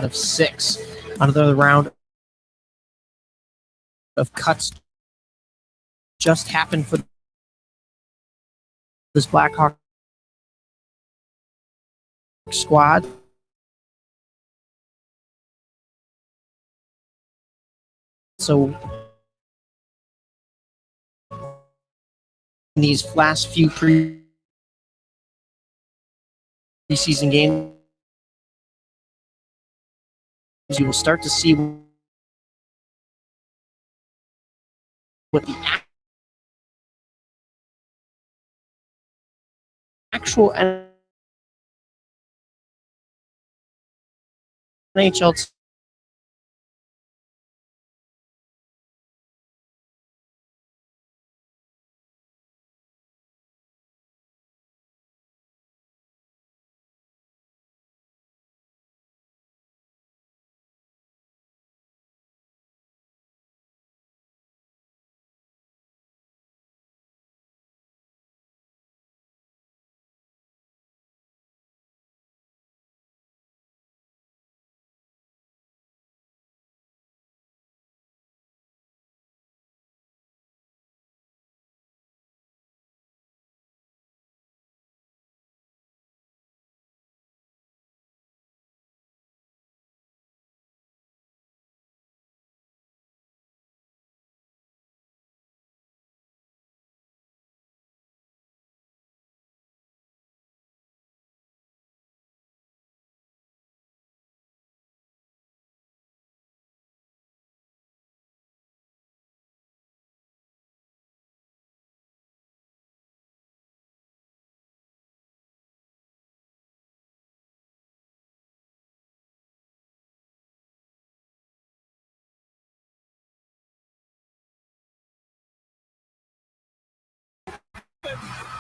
of 6. Another round of cuts just happened for this Blackhawk squad. So in these last few preseason games, you will start to see what the actual NHL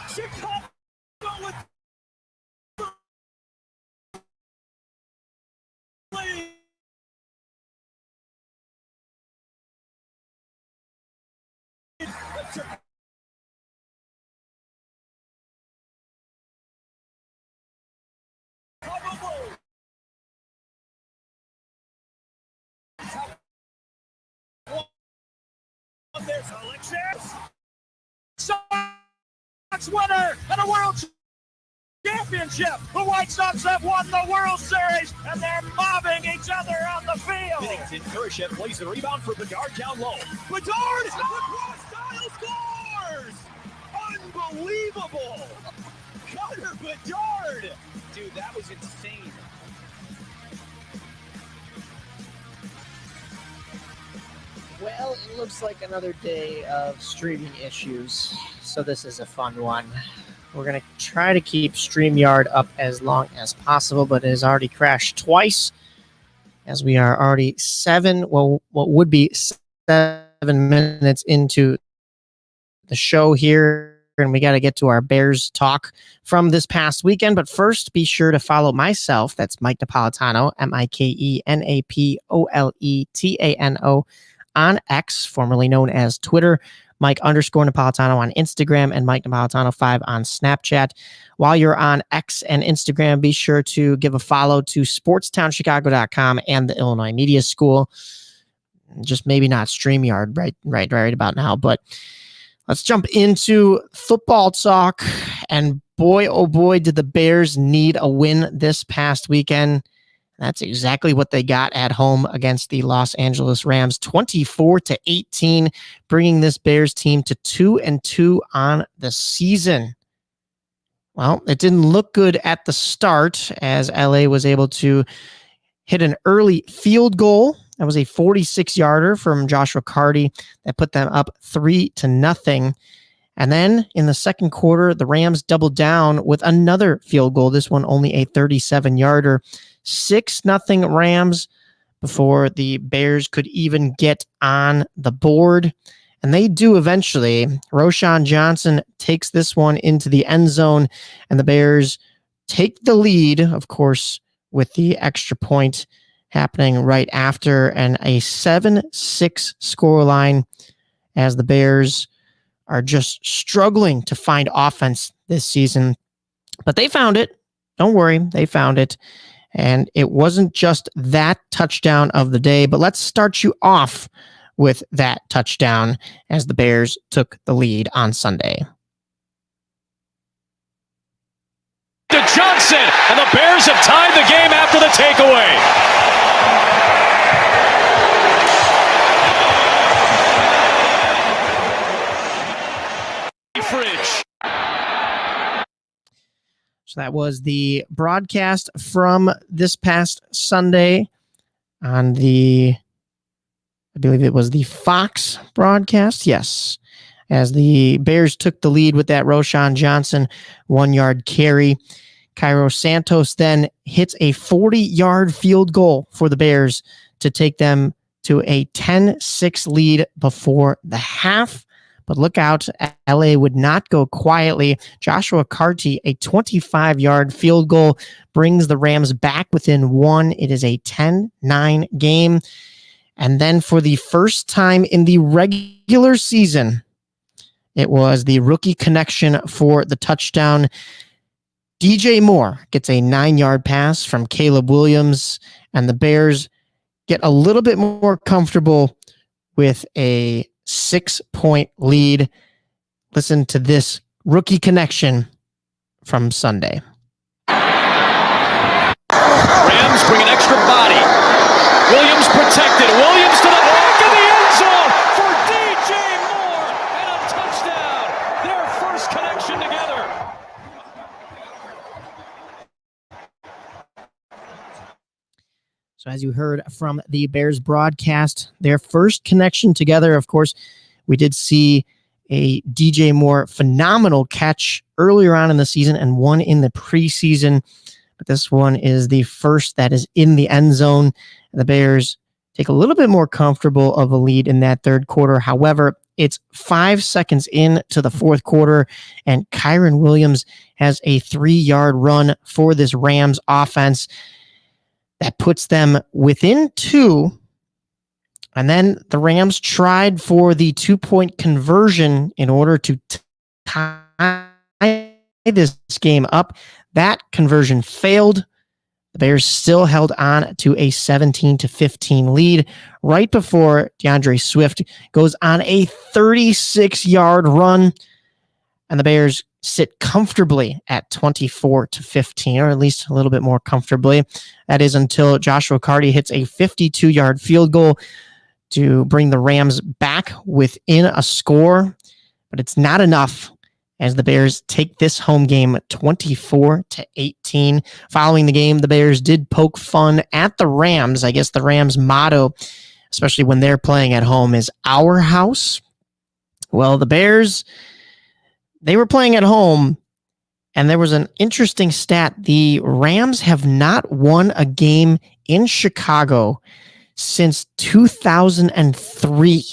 Chicago with Sox winner and a World Championship. The White Sox have won the World Series, and they're mobbing each other on the field. Binnington, Kurashev plays the rebound for Bedard down low. Bedard, across style scores! Unbelievable! Connor Bedard! Dude, that was insane. Well, it looks like another day of streaming issues, so this is a fun one. We're going to try to keep StreamYard up as long as possible, but it has already crashed twice, as we are already what would be 7 minutes into the show here, and we got to get to our Bears talk from this past weekend. But first, be sure to follow myself. That's Mike Napolitano, MikeNapoletano, on X, formerly known as Twitter, Mike_Napolitano on Instagram, and Mike Napolitano 5 on Snapchat. While you're on X and Instagram, be sure to give a follow to SportsTownChicago.com and the Illinois Media School. Just maybe not StreamYard right about now, but let's jump into football talk. And boy, oh boy, did the Bears need a win this past weekend. That's exactly what they got at home against the Los Angeles Rams, 24-18, bringing this Bears team to 2-2 on the season. Well, it didn't look good at the start, as LA was able to hit an early field goal. That was a 46-yarder from Joshua Carty that put them up 3-0. And then in the second quarter, the Rams doubled down with another field goal. This one only a 37-yarder. 6-0 Rams before the Bears could even get on the board. And they do eventually. Roschon Johnson takes this one into the end zone, and the Bears take the lead, of course, with the extra point happening right after, and a 7-6 scoreline as the Bears are just struggling to find offense this season. But they found it. Don't worry, they found it. And it wasn't just that touchdown of the day, but let's start you off with that touchdown as the Bears took the lead on Sunday. To Johnson, and the Bears have tied the game after the takeaway. Fridge. So that was the broadcast from this past Sunday on I believe it was the Fox broadcast. Yes. As the Bears took the lead with that Roschon Johnson 1-yard carry. Cairo Santos then hits a 40-yard field goal for the Bears to take them to a 10-6 lead before the half. But look out, LA would not go quietly. Joshua Carty, a 25-yard field goal, brings the Rams back within one. It is a 10-9 game. And then for the first time in the regular season, it was the rookie connection for the touchdown. DJ Moore gets a 9-yard pass from Caleb Williams, and the Bears get a little bit more comfortable with a 6-point lead. Listen to this rookie connection from Sunday. Rams bring an extra body. Williams protected. Williams to the back of the end zone for DJ Moore and a touchdown. Their first connection together. So as you heard from the Bears broadcast, their first connection together, of course, we did see a DJ Moore phenomenal catch earlier on in the season and one in the preseason. But this one is the first that is in the end zone. The Bears take a little bit more comfortable of a lead in that third quarter. However, it's 5 seconds into the fourth quarter, and Kyron Williams has a 3-yard run for this Rams offense that puts them within 2. And then the Rams tried for the 2-point conversion in order to tie this game up. That conversion failed. The Bears still held on to a 17-15 lead right before DeAndre Swift goes on a 36-yard run, and the Bears sit comfortably at 24-15, or at least a little bit more comfortably. That is until Joshua Carty hits a 52-yard field goal to bring the Rams back within a score, but it's not enough as the Bears take this home game 24-18. Following the game, the Bears did poke fun at the Rams. I guess the Rams' motto, especially when they're playing at home, is our house. Well, the Bears, they were playing at home, and there was an interesting stat. The Rams have not won a game in Chicago since 2003.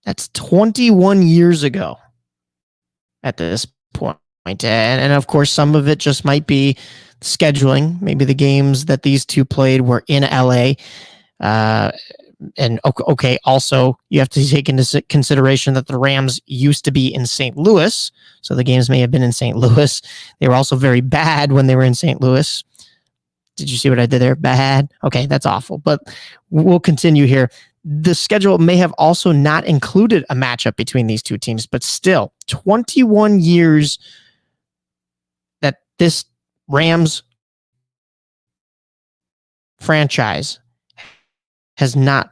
That's 21 years ago at this point. And of course, some of it just might be scheduling. Maybe the games that these two played were in LA. And okay, also, you have to take into consideration that the Rams used to be in St. Louis, so the games may have been in St. Louis. They were also very bad when they were in St. Louis. Did you see what I did there? Bad? Okay, that's awful. But we'll continue here. The schedule may have also not included a matchup between these two teams, but still, 21 years that this Rams franchise has not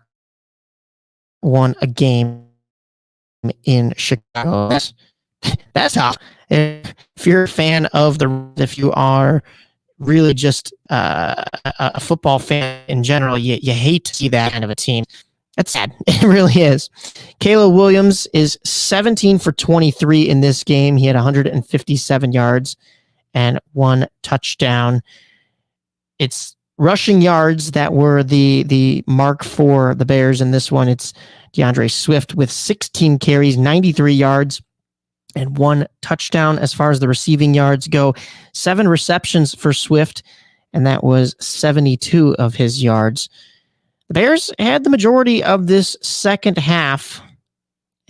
won a game in Chicago. That's tough. If you're a fan of if you are really just a football fan in general, you hate to see that kind of a team. That's sad. It really is. Caleb Williams is 17 for 23 in this game. He had 157 yards and 1 touchdown. It's rushing yards that were the mark for the Bears in this one. It's DeAndre Swift with 16 carries, 93 yards, and 1 touchdown. As far as the receiving yards go, 7 receptions for Swift, and that was 72 of his yards. The Bears had the majority of this second half,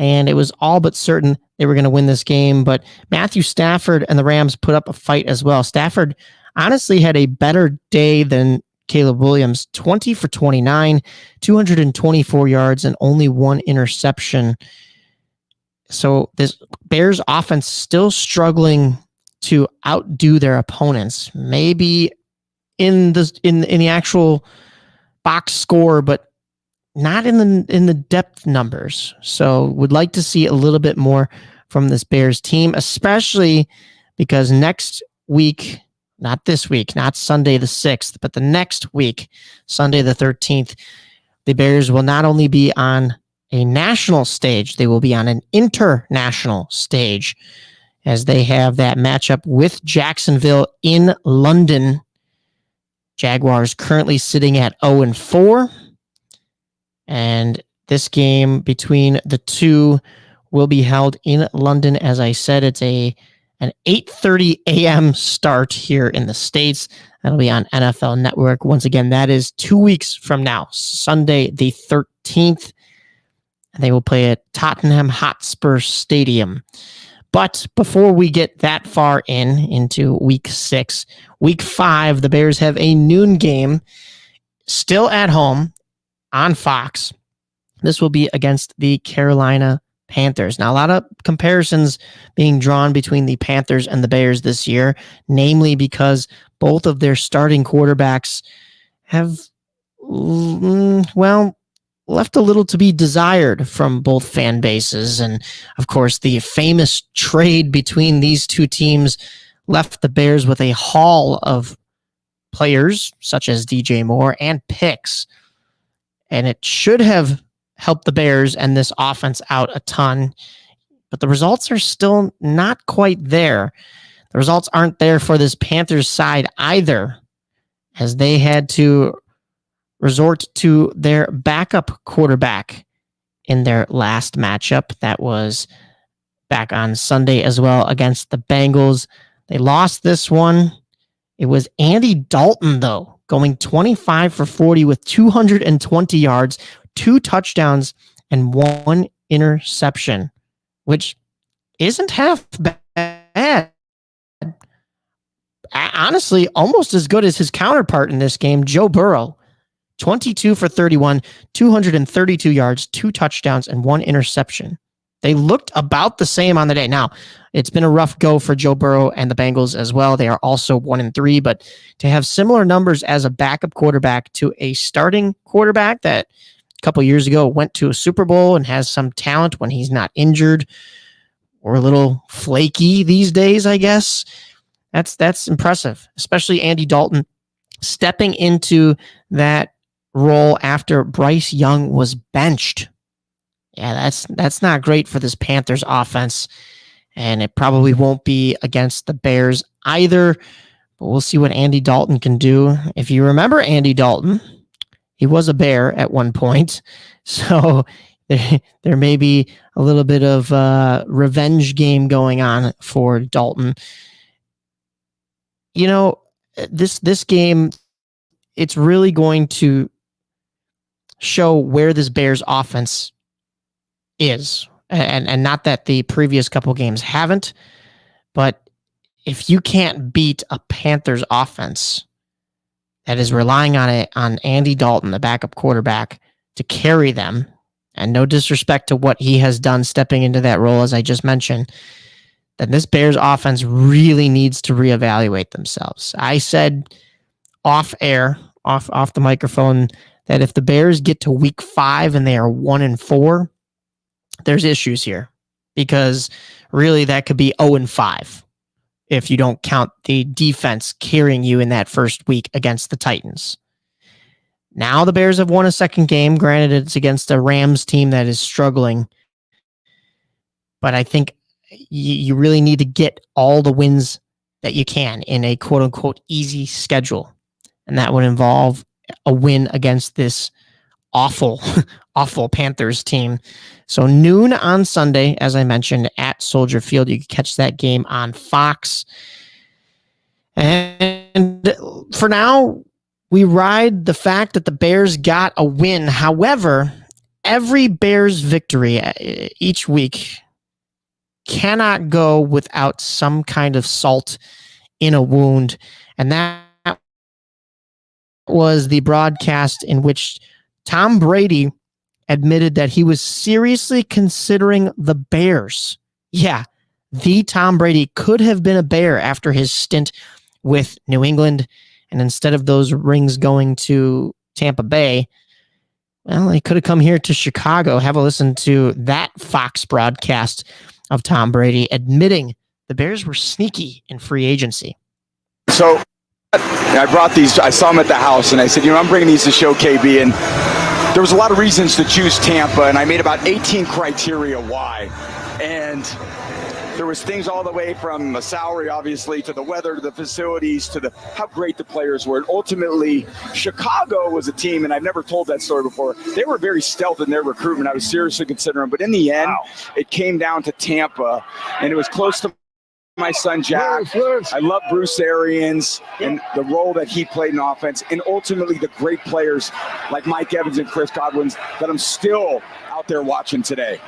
and it was all but certain they were going to win this game. But Matthew Stafford and the Rams put up a fight as well. Stafford honestly had a better day than Caleb Williams, 20 for 29, 224 yards, and only one interception. So this Bears offense still struggling to outdo their opponents. Maybe in the actual box score, but not in the depth numbers. So would like to see a little bit more from this Bears team, especially because next week, not this week, not Sunday the 6th, but the next week, Sunday the 13th, the Bears will not only be on a national stage, they will be on an international stage as they have that matchup with Jacksonville in London. Jaguars currently sitting at 0-4. And this game between the two will be held in London. As I said, it's an 8:30 a.m. start here in the States. That'll be on NFL Network. Once again, that is 2 weeks from now, Sunday the 13th. And they will play at Tottenham Hotspur Stadium. But before we get that far into week 6, week 5, the Bears have a noon game still at home on Fox. This will be against the Carolina Panthers. Now, a lot of comparisons being drawn between the Panthers and the Bears this year, namely because both of their starting quarterbacks have, left a little to be desired from both fan bases. And of course, the famous trade between these two teams left the Bears with a haul of players such as DJ Moore and picks. And it should have helped the Bears and this offense out a ton, but the results are still not quite there. The results aren't there for this Panthers side either, as they had to resort to their backup quarterback in their last matchup. That was back on Sunday as well against the Bengals. They lost this one. It was Andy Dalton, though, going 25 for 40 with 220 yards, 2 touchdowns, and 1 interception, which isn't half bad. Honestly, almost as good as his counterpart in this game, Joe Burrow. 22 for 31, 232 yards, 2 touchdowns, and 1 interception. They looked about the same on the day. Now, it's been a rough go for Joe Burrow and the Bengals as well. They are also 1-3, but to have similar numbers as a backup quarterback to a starting quarterback that a couple years ago went to a Super Bowl and has some talent when he's not injured or a little flaky these days, I guess. That's impressive, especially Andy Dalton stepping into that role after Bryce Young was benched. Yeah, that's not great for this Panthers offense, and it probably won't be against the Bears either, but we'll see what Andy Dalton can do. If you remember Andy Dalton, he was a Bear at one point, so there may be a little bit of a revenge game going on for Dalton. You know, this game, it's really going to show where this Bears offense is. And not that the previous couple games haven't, but if you can't beat a Panthers offense that is relying on Andy Dalton, the backup quarterback, to carry them, and no disrespect to what he has done stepping into that role, as I just mentioned, then this Bears offense really needs to reevaluate themselves. I said off air, off the microphone, that if the Bears get to week 5 and they are 1-4, there's issues here, because really that could be 0-5 if you don't count the defense carrying you in that first week against the Titans. Now the Bears have won a second game. Granted, it's against a Rams team that is struggling, but I think you really need to get all the wins that you can in a quote-unquote easy schedule, and that would involve a win against this awful Panthers team. So noon on Sunday, as I mentioned, at Soldier Field. You can catch that game on Fox. And for now, we ride the fact that the Bears got a win. However, every Bears victory each week cannot go without some kind of salt in a wound. And that was the broadcast in which Tom Brady admitted that he was seriously considering the Bears. Yeah, the Tom Brady could have been a Bear after his stint with New England. And instead of those rings going to Tampa Bay, well, he could have come here to Chicago. Have a listen to that Fox broadcast of Tom Brady admitting the Bears were sneaky in free agency. So I brought these, I saw them at the house, and I said, I'm bringing these to show KB. And there was a lot of reasons to choose Tampa, and I made about 18 criteria why. And there was things all the way from the salary, obviously, to the weather, to the facilities, to how great the players were. And ultimately, Chicago was a team, and I've never told that story before. They were very stealth in their recruitment. I was seriously considering them. But in the end, it came down to Tampa, and it was close to my son Jack. I love Bruce Arians and the role that he played in offense, and ultimately the great players like Mike Evans and Chris Godwin that I'm still out there watching today.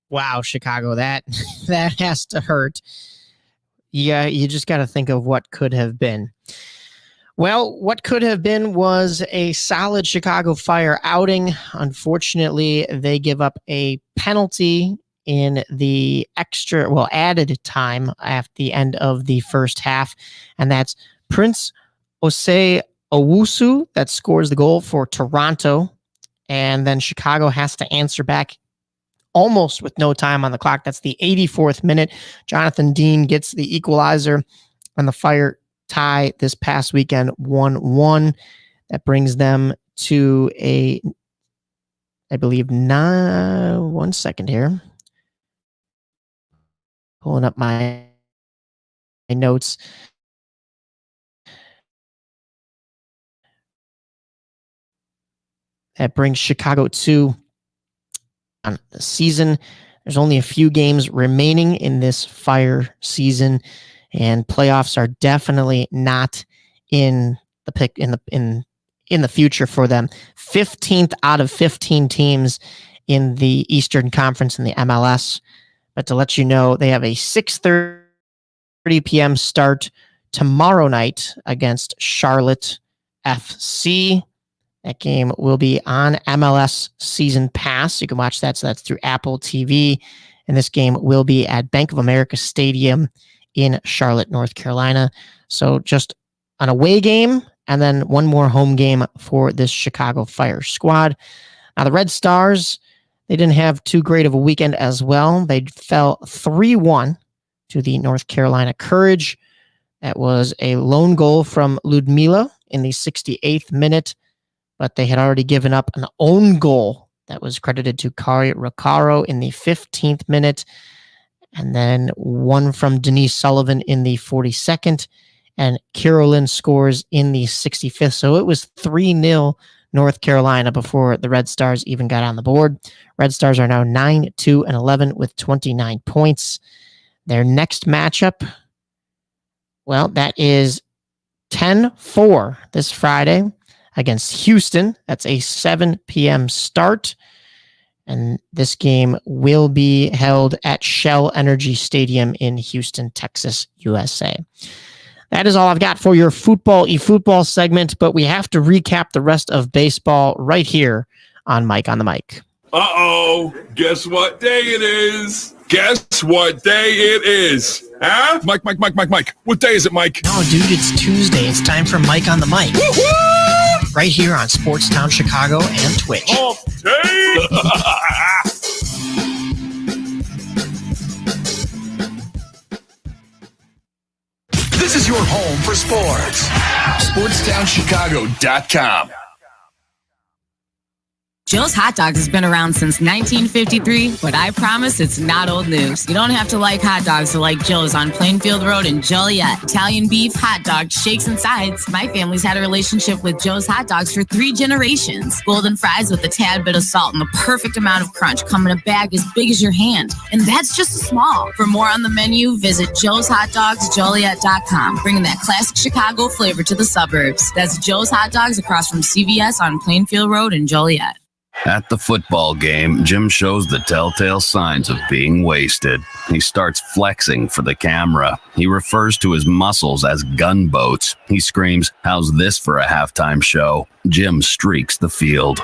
Wow, Chicago, that has to hurt. Yeah, you just got to think of what could have been. Well, what could have been was a solid Chicago Fire outing. Unfortunately, they give up a penalty in the added time at the end of the first half, and that's Prince Osei Owusu that scores the goal for Toronto, and then Chicago has to answer back almost with no time on the clock. That's the 84th minute. Jonathan Dean gets the equalizer, and the Fire tie this past weekend 1-1. That brings them to I believe, 1 second here. Pulling up my notes. That brings Chicago to on the season. There's only a few games remaining in this Fire season, and playoffs are definitely not in the pick in the future for them. 15th out of 15 teams in the Eastern Conference in the MLS. But to let you know, they have a 6:30 p.m. start tomorrow night against Charlotte FC. That game will be on MLS Season Pass. You can watch that. So that's through Apple TV. And this game will be at Bank of America Stadium in Charlotte, North Carolina. So just an away game and then one more home game for this Chicago Fire squad. Now, the Red Stars, they didn't have too great of a weekend as well. They fell 3-1 to the North Carolina Courage. That was a lone goal from Ludmila in the 68th minute, but they had already given up an own goal that was credited to Kari Roccaro in the 15th minute, and then one from Denise Sullivan in the 42nd, and Carolyn scores in the 65th. So it was 3-0 North Carolina before the Red Stars even got on the board. Red Stars are now 9-2-11 with 29 points. Their next matchup, well, that is 10-4 this Friday against Houston. That's a 7 p.m. start. And this game will be held at Shell Energy Stadium in Houston, Texas, USA. That is all I've got for your football segment, but we have to recap the rest of baseball right here on Mike on the Mic. Uh-oh, guess what day it is? Guess what day it is? Huh? Mike. What day is it, Mike? No, dude, it's Tuesday. It's time for Mike on the Mic. Woo-hoo! Right here on Sportstown Chicago and Twitch. Off day! This is your home for sports. SportsTownChicago.com. Joe's Hot Dogs has been around since 1953, but I promise it's not old news. You don't have to like hot dogs to like Joe's on Plainfield Road in Joliet. Italian beef, hot dogs, shakes, and sides. My family's had a relationship with Joe's Hot Dogs for 3 generations. Golden fries with a tad bit of salt and the perfect amount of crunch come in a bag as big as your hand. And that's just a small. For more on the menu, visit joeshotdogsjoliet.com, bringing that classic Chicago flavor to the suburbs. That's Joe's Hot Dogs across from CVS on Plainfield Road in Joliet. At the football game, Jim shows the telltale signs of being wasted. He starts flexing for the camera. He refers to his muscles as gunboats. He screams, "How's this for a halftime show?" Jim streaks the field.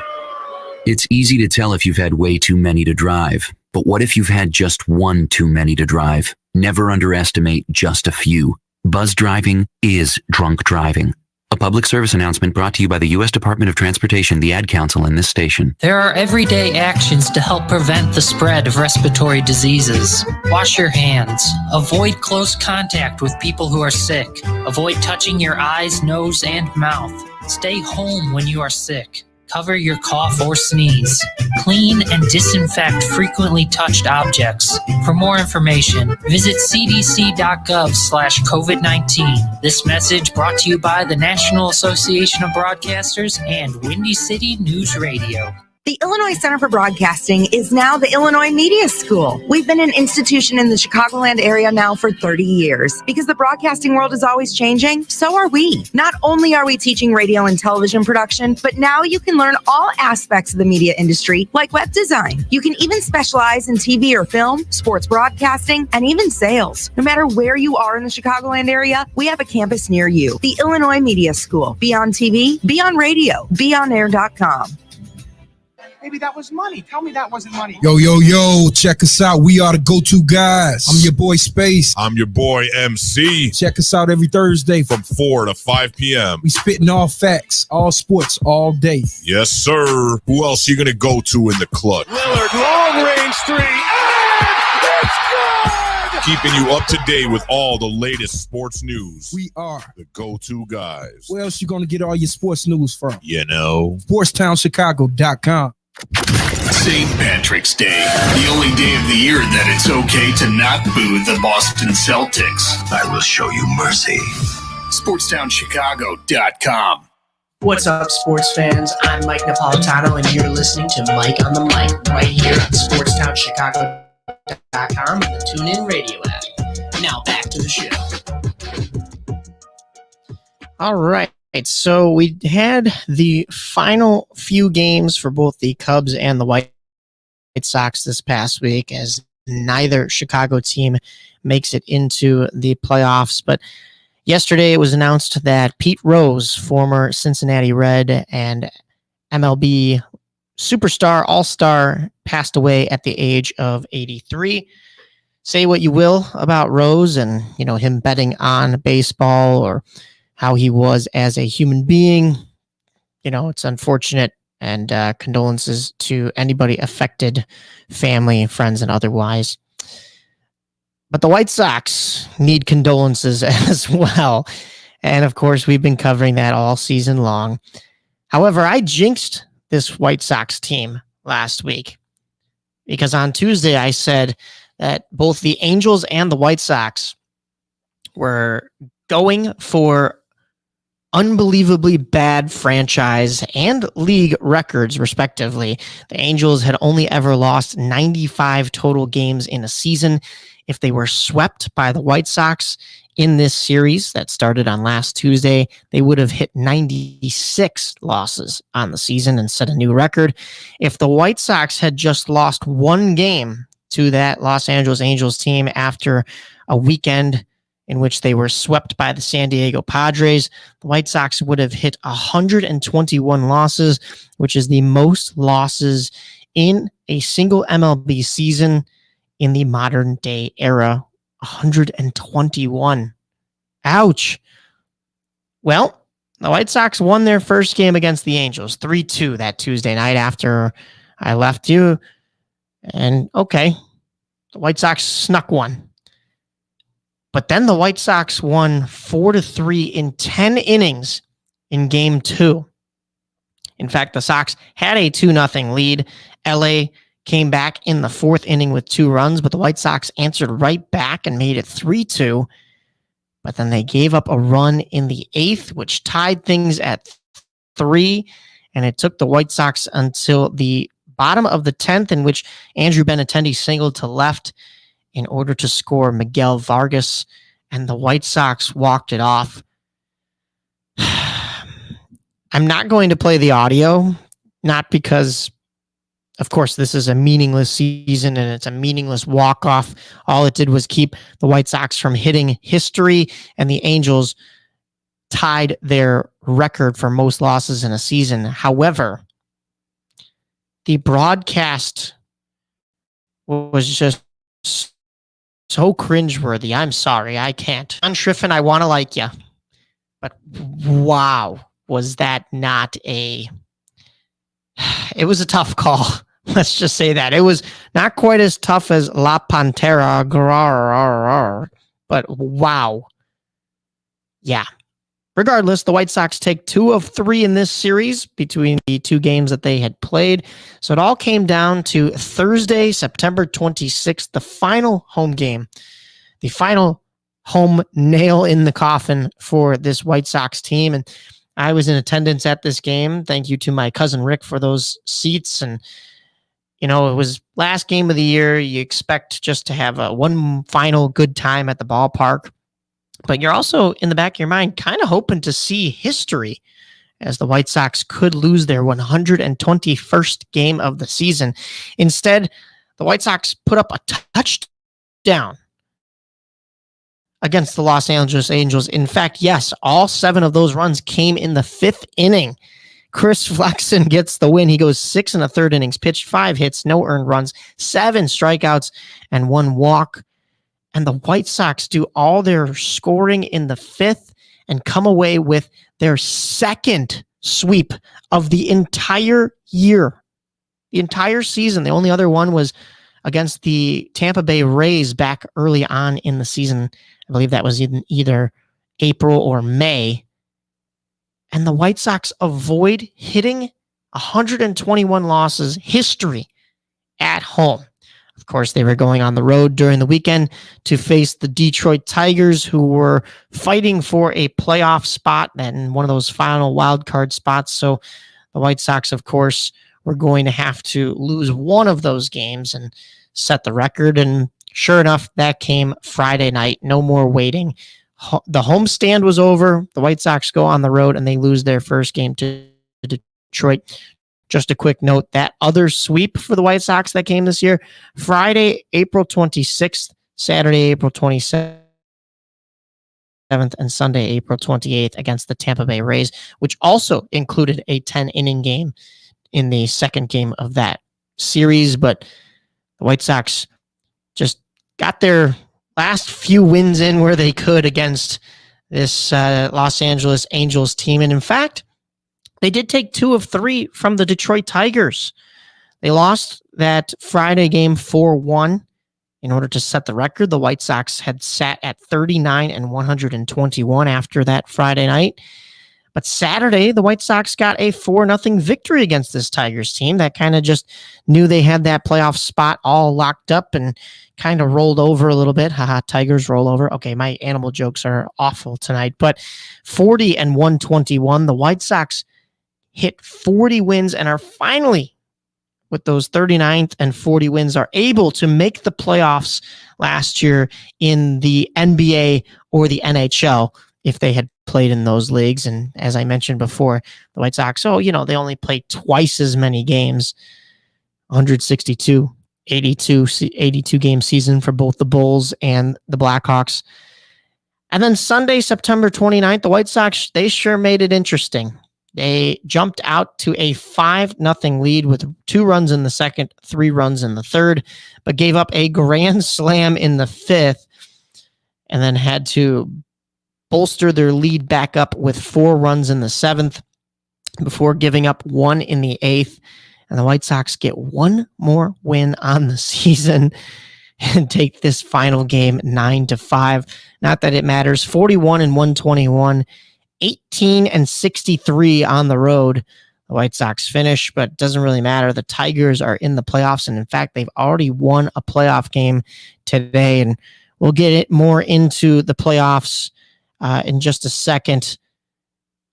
It's easy to tell if you've had way too many to drive. But what if you've had just one too many to drive? Never underestimate just a few. Buzz driving is drunk driving. A public service announcement brought to you by the U.S. Department of Transportation, the Ad Council, and this station. There are everyday actions to help prevent the spread of respiratory diseases. Wash your hands. Avoid close contact with people who are sick. Avoid touching your eyes, nose, and mouth. Stay home when you are sick. Cover your cough or sneeze. Clean and disinfect frequently touched objects. For more information, visit cdc.gov/COVID-19. This message brought to you by the National Association of Broadcasters and Windy City News Radio. The Illinois Center for Broadcasting is now the Illinois Media School. We've been an institution in the Chicagoland area now for 30 years. Because the broadcasting world is always changing, so are we. Not only are we teaching radio and television production, but now you can learn all aspects of the media industry, like web design. You can even specialize in TV or film, sports broadcasting, and even sales. No matter where you are in the Chicagoland area, we have a campus near you. The Illinois Media School. Be on TV, be on radio, beonair.com. Maybe that was money. Tell me that wasn't money. Yo, check us out. We are the go-to guys. I'm your boy Space. I'm your boy MC. Check us out every Thursday from 4 to 5 p.m. We spitting all facts, all sports, all day. Yes, sir. Who else you gonna go to in the clutch? Lillard, long range three, and it's good! Keeping you up to date with all the latest sports news. We are the go-to guys. Where else you gonna get all your sports news from? You know, SportsTownChicago.com. St. Patrick's Day, the only day of the year that it's okay to not boo the Boston Celtics. I will show you mercy. SportsTownChicago.com. What's up, sports fans? I'm Mike Napolitano, and you're listening to Mike on the Mic right here on SportsTownChicago.com and the TuneIn Radio app. Now back to the show. All right. So we had the final few games for both the Cubs and the White Sox this past week, as neither Chicago team makes it into the playoffs. But yesterday it was announced that Pete Rose, former Cincinnati Red and MLB superstar, all-star, passed away at the age of 83. Say what you will about Rose and, him betting on baseball or how he was as a human being. It's unfortunate, and condolences to anybody affected, family, friends, and otherwise. But the White Sox need condolences as well. And of course, we've been covering that all season long. However, I jinxed this White Sox team last week because on Tuesday I said that both the Angels and the White Sox were going for unbelievably bad franchise and league records, respectively. The Angels had only ever lost 95 total games in a season. If they were swept by the White Sox in this series that started on last Tuesday, they would have hit 96 losses on the season and set a new record. If the White Sox had just lost one game to that Los Angeles Angels team after a weekend in which they were swept by the San Diego Padres, the White Sox would have hit 121 losses, which is the most losses in a single MLB season in the modern day era. 121. Ouch. Well, the White Sox won their first game against the Angels, 3-2 that Tuesday night after I left you. And okay, the White Sox snuck one. But then the White Sox won 4-3 in 10 innings in game 2. In fact, the Sox had a 2-0 lead. LA came back in the 4th inning with 2 runs, but the White Sox answered right back and made it 3-2. But then they gave up a run in the 8th, which tied things at 3. And it took the White Sox until the bottom of the 10th, in which Andrew Benintendi singled to left in order to score Miguel Vargas, and the White Sox walked it off. I'm not going to play the audio, not because Of course, this is a meaningless season and it's a meaningless walk-off. All it did was keep the White Sox from hitting history, and the Angels tied their record for most losses in a season. However, the broadcast was just so cringeworthy. I'm sorry, I can't. John Shriffen, I want to like you, but wow, was that not a... It was a tough call. Let's just say that. It was not quite as tough as La Pantera, but wow. Yeah. Regardless, the White Sox take 2 of 3 in this series between the 2 games that they had played. So it all came down to Thursday, September 26th, the final home game, the final home nail in the coffin for this White Sox team. And I was in attendance at this game. Thank you to my cousin Rick for those seats. And, you know, it was last game of the year. You expect just to have one final good time at the ballpark. But you're also, in the back of your mind, kind of hoping to see history, as the White Sox could lose their 121st game of the season. Instead, the White Sox put up a touchdown against the Los Angeles Angels. In fact, yes, all 7 of those runs came in the 5th inning. Chris Flexen gets the win. He goes 6 1/3 innings, pitched 5 hits, no earned runs, 7 strikeouts, and 1 walk. And the White Sox do all their scoring in the 5th and come away with their 2nd sweep of the entire year. The entire season. The only other one was against the Tampa Bay Rays back early on in the season. I believe that was in either April or May. And the White Sox avoid hitting 121 losses, history, at home. Of course, they were going on the road during the weekend to face the Detroit Tigers, who were fighting for a playoff spot and one of those final wild card spots. So the White Sox, of course, were going to have to lose one of those games and set the record. And sure enough, that came Friday night. No more waiting. The homestand was over. The White Sox go on the road and they lose their first game to Detroit. Just a quick note, that other sweep for the White Sox that came this year, Friday, April 26th, Saturday, April 27th, and Sunday, April 28th against the Tampa Bay Rays, which also included a 10-inning game in the second game of that series. But the White Sox just got their last few wins in where they could against this Los Angeles Angels team. And in fact, they did take 2 of 3 from the Detroit Tigers. They lost that Friday game 4-1 in order to set the record. The White Sox had sat at 39 and 121 after that Friday night. But Saturday, the White Sox got a 4-0 victory against this Tigers team that kind of just knew they had that playoff spot all locked up and kind of rolled over a little bit. Haha, Tigers roll over. Okay, my animal jokes are awful tonight. But 40 and 121, the White Sox hit 40 wins and are finally, with those 39th and 40 wins, are able to make the playoffs last year in the NBA or the NHL if they had played in those leagues. And as I mentioned before, the White Sox, they only played twice as many games, 162, 82 game season for both the Bulls and the Blackhawks. And then Sunday, September 29th, the White Sox, they sure made it interesting. They jumped out to a 5-0 lead with 2 runs in the second, 3 runs in the third, but gave up a grand slam in the 5th and then had to bolster their lead back up with 4 runs in the 7th before giving up 1 in the 8th. And the White Sox get 1 more win on the season and take this final game 9-5. Not that it matters. 41 and 121. 18 and 63 on the road. The White Sox finish, but it doesn't really matter. The Tigers are in the playoffs, and in fact, they've already won a playoff game today, and we'll get it more into the playoffs in just a second.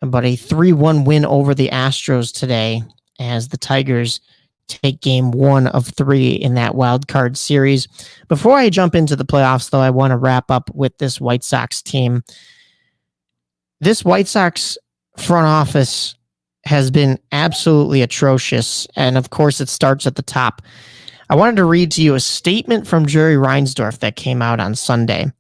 But a 3-1 win over the Astros today as the Tigers take game 1 of 3 in that wild card series. Before I jump into the playoffs, though, I want to wrap up with this White Sox team. This White Sox front office has been absolutely atrocious. And of course, it starts at the top. I wanted to read to you a statement from Jerry Reinsdorf that came out on Sunday.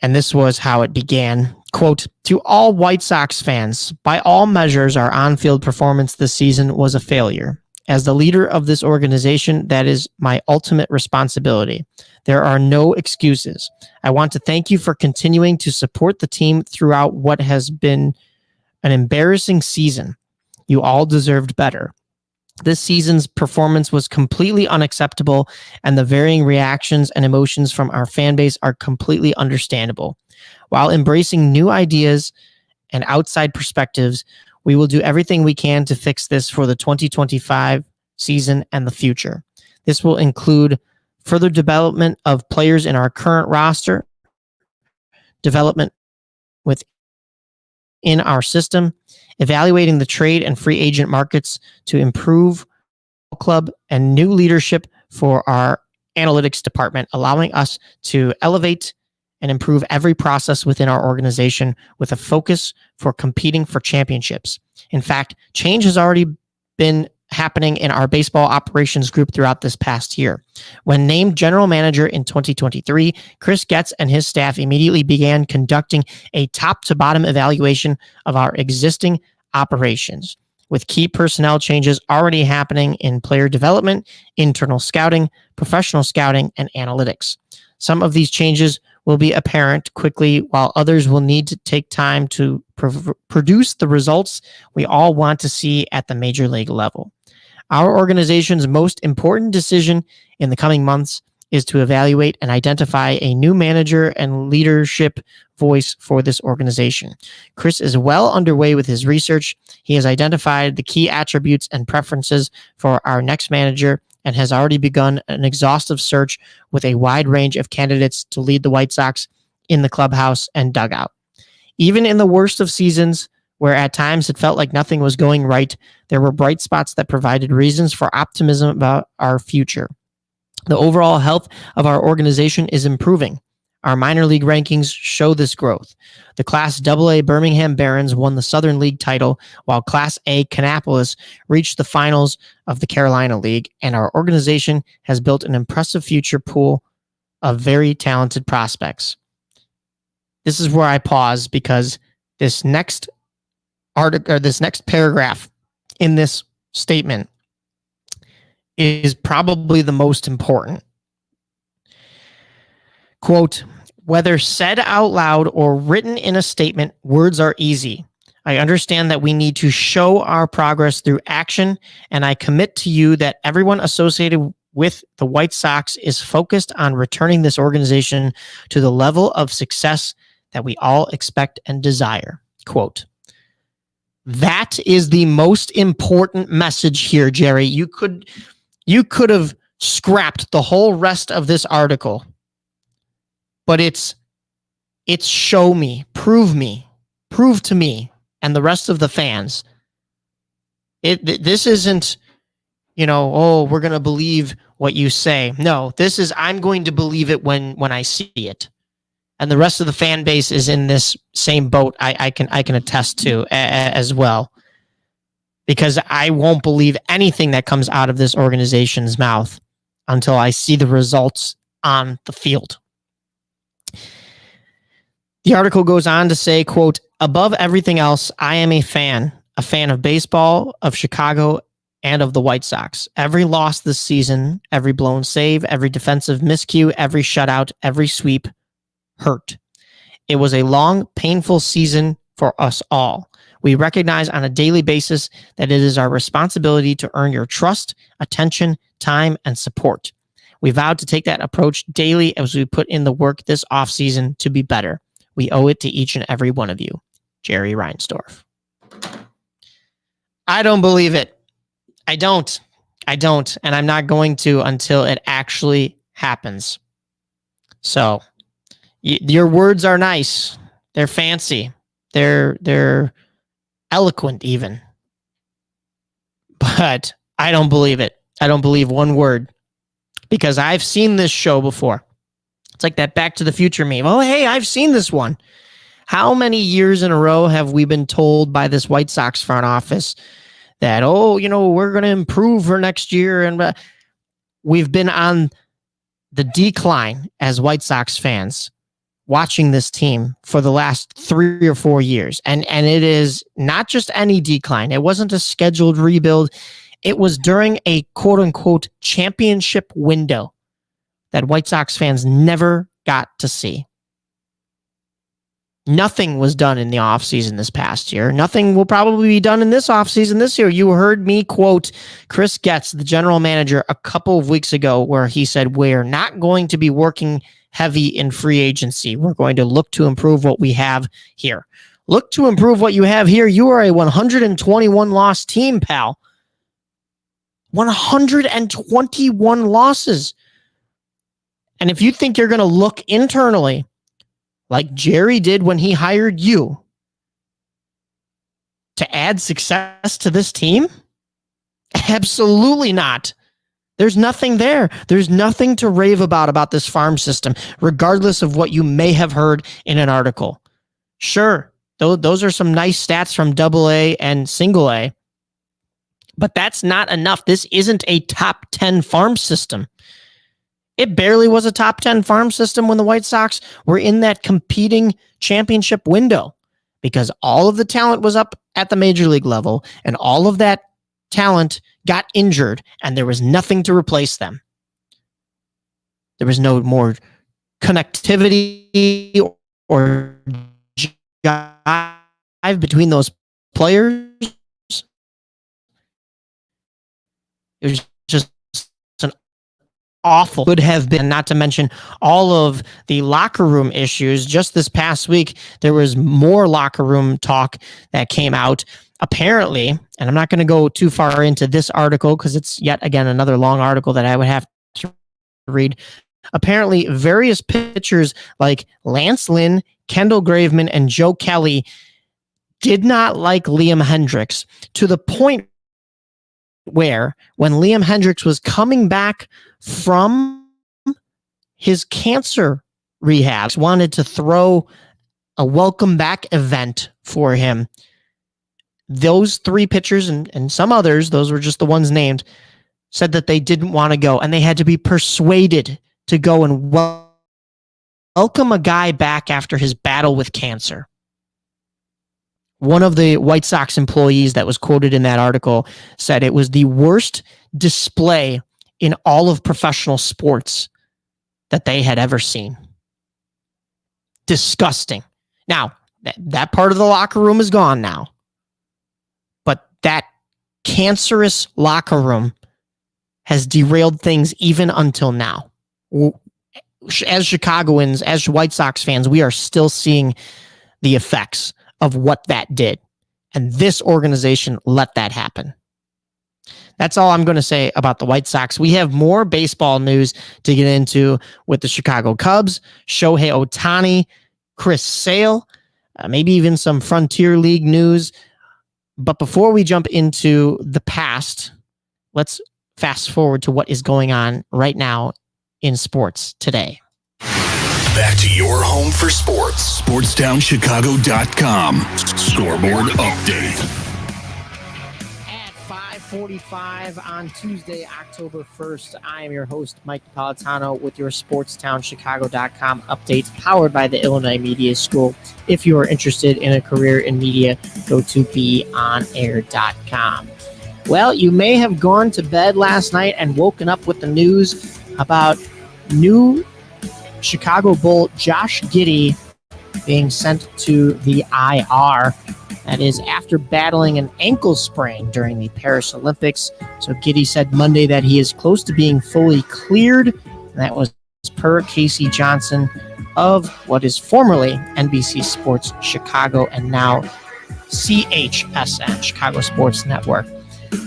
And this was how it began. Quote, "To all White Sox fans, by all measures, our on-field performance this season was a failure. As the leader of this organization, that is my ultimate responsibility. There are no excuses. I want to thank you for continuing to support the team throughout what has been an embarrassing season. You all deserved better. This season's performance was completely unacceptable, and the varying reactions and emotions from our fan base are completely understandable. While embracing new ideas and outside perspectives, we will do everything we can to fix this for the 2025 season and the future. This will include further development of players in our current roster, development within our system, evaluating the trade and free agent markets to improve club, and new leadership for our analytics department, allowing us to elevate and improve every process within our organization with a focus for competing for championships. In fact, change has already been happening in our baseball operations group throughout this past year. When named general manager in 2023, Chris Getz and his staff immediately began conducting a top-to-bottom evaluation of our existing operations, with key personnel changes already happening in player development, internal scouting, professional scouting, and analytics. Some of these changes will be apparent quickly, while others will need to take time to produce the results we all want to see at the major league level. Our organization's most important decision in the coming months is to evaluate and identify a new manager and leadership voice for this organization. Chris is well underway with his research. He has identified the key attributes and preferences for our next manager and has already begun an exhaustive search with a wide range of candidates to lead the White Sox in the clubhouse and dugout. Even in the worst of seasons, where at times it felt like nothing was going right, there were bright spots that provided reasons for optimism about our future. The overall health of our organization is improving. Our minor league rankings show this growth. The Class AA Birmingham Barons won the Southern League title, while Class A Kannapolis reached the finals of the Carolina League, and our organization has built an impressive future pool of very talented prospects. This is where I pause, because this next article, or this next paragraph in this statement, is probably the most important. Quote, "Whether said out loud or written in a statement, words are easy. I understand that we need to show our progress through action, and I commit to you that everyone associated with the White Sox is focused on returning this organization to the level of success that we all expect and desire." Quote. That is the most important message here, Jerry. You could have scrapped the whole rest of this article, but it's show me, prove to me, and the rest of the fans. This isn't, oh, we're going to believe what you say. No, this is, I'm going to believe it when I see it. And the rest of the fan base is in this same boat. I can attest to as well, because I won't believe anything that comes out of this organization's mouth until I see the results on the field. The article goes on to say, quote, "Above everything else, I am a fan of baseball, of Chicago, and of the White Sox. Every loss this season, every blown save, every defensive miscue, every shutout, every sweep hurt. It was a long, painful season for us all. We recognize on a daily basis that it is our responsibility to earn your trust, attention, time, and support. We vowed to take that approach daily as we put in the work this offseason to be better. We owe it to each and every one of you. Jerry Reinsdorf." I don't believe it. I don't. And I'm not going to until it actually happens. So your words are nice. They're fancy. They're eloquent even. But I don't believe it. I don't believe one word, because I've seen this show before. It's like that Back to the Future meme. Oh, hey, I've seen this one. How many years in a row have we been told by this White Sox front office that, we're going to improve for next year? And we've been on the decline as White Sox fans watching this team for the last 3 or 4 years. And it is not just any decline. It wasn't a scheduled rebuild. It was during a quote unquote championship window that White Sox fans never got to see. Nothing was done in the offseason this past year. Nothing will probably be done in this offseason this year. You heard me quote Chris Getz, the general manager, a couple of weeks ago, where he said, we're not going to be working heavy in free agency. We're going to look to improve what we have here. Look to improve what you have here. You are a 121 loss team, pal. 121 losses. And if you think you're going to look internally like Jerry did when he hired you to add success to this team, absolutely not. There's nothing there. There's nothing to rave about this farm system, regardless of what you may have heard in an article. Sure, those are some nice stats from AA and single A, but that's not enough. This isn't a top 10 farm system. It barely was a top 10 farm system when the White Sox were in that competing championship window, because all of the talent was up at the major league level and all of that talent got injured and there was nothing to replace them. There was no more connectivity or jive between those players. It was just an awful, could have been, not to mention all of the locker room issues. Just this past week, there was more locker room talk that came out. Apparently, and I'm not going to go too far into this article because it's yet again another long article that I would have to read. Apparently, various pitchers like Lance Lynn, Kendall Graveman, and Joe Kelly did not like Liam Hendriks to the point where when Liam Hendriks was coming back from his cancer rehab, wanted to throw a welcome back event for him. Those three pitchers and some others, those were just the ones named, said that they didn't want to go, and they had to be persuaded to go and welcome a guy back after his battle with cancer. One of the White Sox employees that was quoted in that article said it was the worst display in all of professional sports that they had ever seen. Disgusting. Now, that part of the locker room is gone now. But that cancerous locker room has derailed things even until now. As Chicagoans, as White Sox fans, we are still seeing the effects of what that did. And this organization let that happen. That's all I'm going to say about the White Sox. We have more baseball news to get into with the Chicago Cubs, Shohei Ohtani, Chris Sale, maybe even some Frontier League news. But before we jump into the past, let's fast forward to what is going on right now in sports today. Back to your home for sports. SportsTownChicago.com. Scoreboard update. At 5:45 on Tuesday, October 1st, I am your host, Mike Napolitano, with your SportsTownChicago.com updates powered by the Illinois Media School. If you are interested in a career in media, go to beonair.com. Well, you may have gone to bed last night and woken up with the news about new Chicago Bull Josh Giddey being sent to the IR. That is after battling an ankle sprain during the Paris Olympics. So Giddey said Monday that he is close to being fully cleared. And that was per Casey Johnson of what is formerly NBC Sports Chicago and now CHSN, Chicago Sports Network.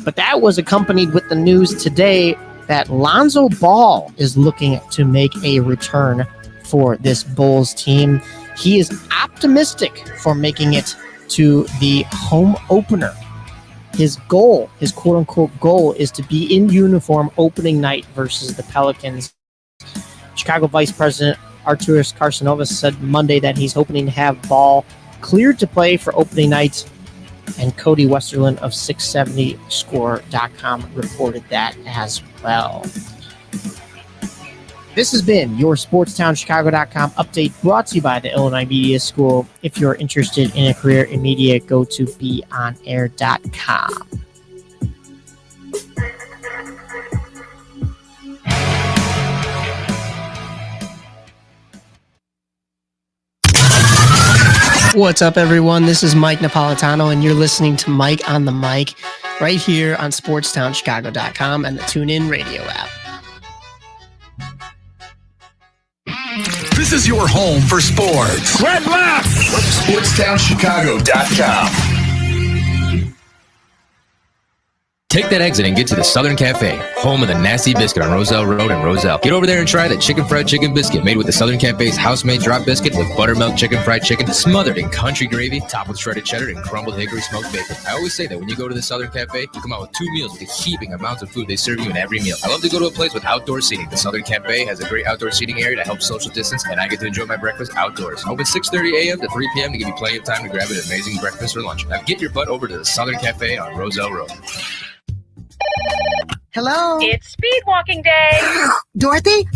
But that was accompanied with the news today that Lonzo Ball is looking to make a return for this Bulls team. He is optimistic for making it to the home opener. His goal, his quote-unquote goal, is to be in uniform opening night versus the Pelicans. Chicago Vice President Arturas Karsanovas said Monday that he's hoping to have Ball cleared to play for opening night. And Cody Westerlund of 670score.com reported that as well. This has been your SportsTownChicago.com update brought to you by the Illinois Media School. If you're interested in a career in media, go to beonair.com. What's up, everyone? This is Mike Napolitano, and you're listening to Mike on the Mic right here on SportsTownChicago.com and the TuneIn Radio app. This is your home for sports. Red left! SportsTownChicago.com. Take that exit and get to the Southern Cafe, home of the Nasty Biscuit on Roselle Road in Roselle. Get over there and try the chicken fried chicken biscuit made with the Southern Cafe's house-made drop biscuit with buttermilk chicken fried chicken smothered in country gravy, topped with shredded cheddar and crumbled hickory smoked bacon. I always say that when you go to the Southern Cafe, you come out with 2 meals with the heaping amounts of food they serve you in every meal. I love to go to a place with outdoor seating. The Southern Cafe has a great outdoor seating area to help social distance, and I get to enjoy my breakfast outdoors. Open 6:30 a.m. to 3 p.m. to give you plenty of time to grab an amazing breakfast or lunch. Now get your butt over to the Southern Cafe on Roselle Road. Hello? It's speed walking day. Dorothy?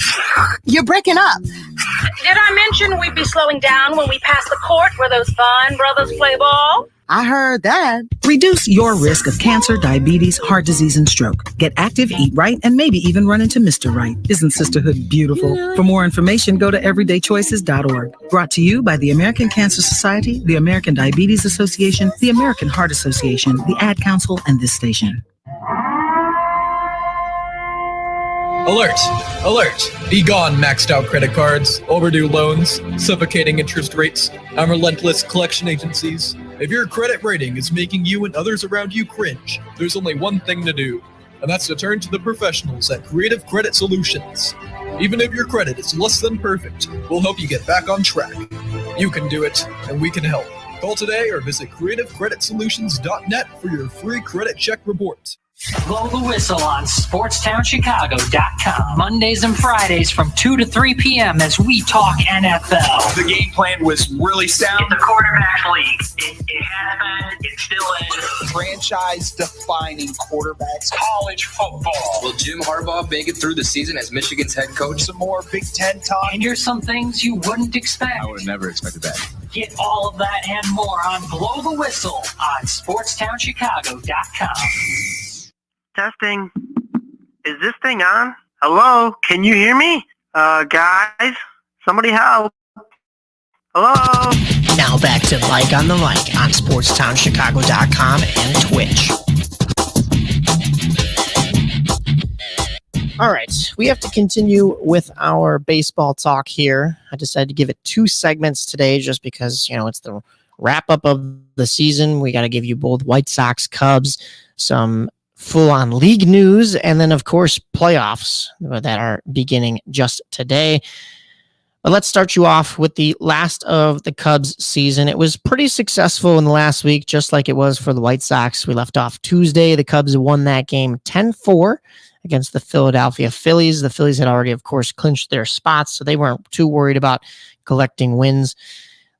You're breaking up. Did I mention we'd be slowing down when we pass the court where those fine brothers play ball? I heard that. Reduce your risk of cancer, diabetes, heart disease, and stroke. Get active, eat right, and maybe even run into Mr. Right. Isn't sisterhood beautiful? For more information, go to everydaychoices.org. Brought to you by the American Cancer Society, the American Diabetes Association, the American Heart Association, the Ad Council, and this station. Alert! Alert! Be gone, maxed out credit cards, overdue loans, suffocating interest rates, and relentless collection agencies. If your credit rating is making you and others around you cringe, there's only one thing to do, and that's to turn to the professionals at Creative Credit Solutions. Even if your credit is less than perfect, we'll help you get back on track. You can do it, and we can help. Call today or visit creativecreditsolutions.net for your free credit check report. Blow the whistle on SportsTownChicago.com. Mondays and Fridays from 2 to 3 p.m. as we talk NFL. The game plan was really sound. It's a quarterback league. It has been, it still is. Franchise-defining quarterbacks. College football. Will Jim Harbaugh make it through the season as Michigan's head coach? Some more Big Ten talk. And here's some things you wouldn't expect. I would have never expected that. Get all of that and more on Blow the Whistle on SportsTownChicago.com. Testing. Is this thing on? Hello? Can you hear me? Guys? Somebody help. Hello? Now back to Mike on the Mic on SportsTownChicago.com and Twitch. All right, we have to continue with our baseball talk here. I decided to give it 2 segments today just because, it's the wrap-up of the season. We got to give you both White Sox, Cubs, some full-on league news, and then, of course, playoffs that are beginning just today. But let's start you off with the last of the Cubs season. It was pretty successful in the last week, just like it was for the White Sox. We left off Tuesday. The Cubs won that game 10-4 against the Philadelphia Phillies. The Phillies had already, of course, clinched their spots, so they weren't too worried about collecting wins.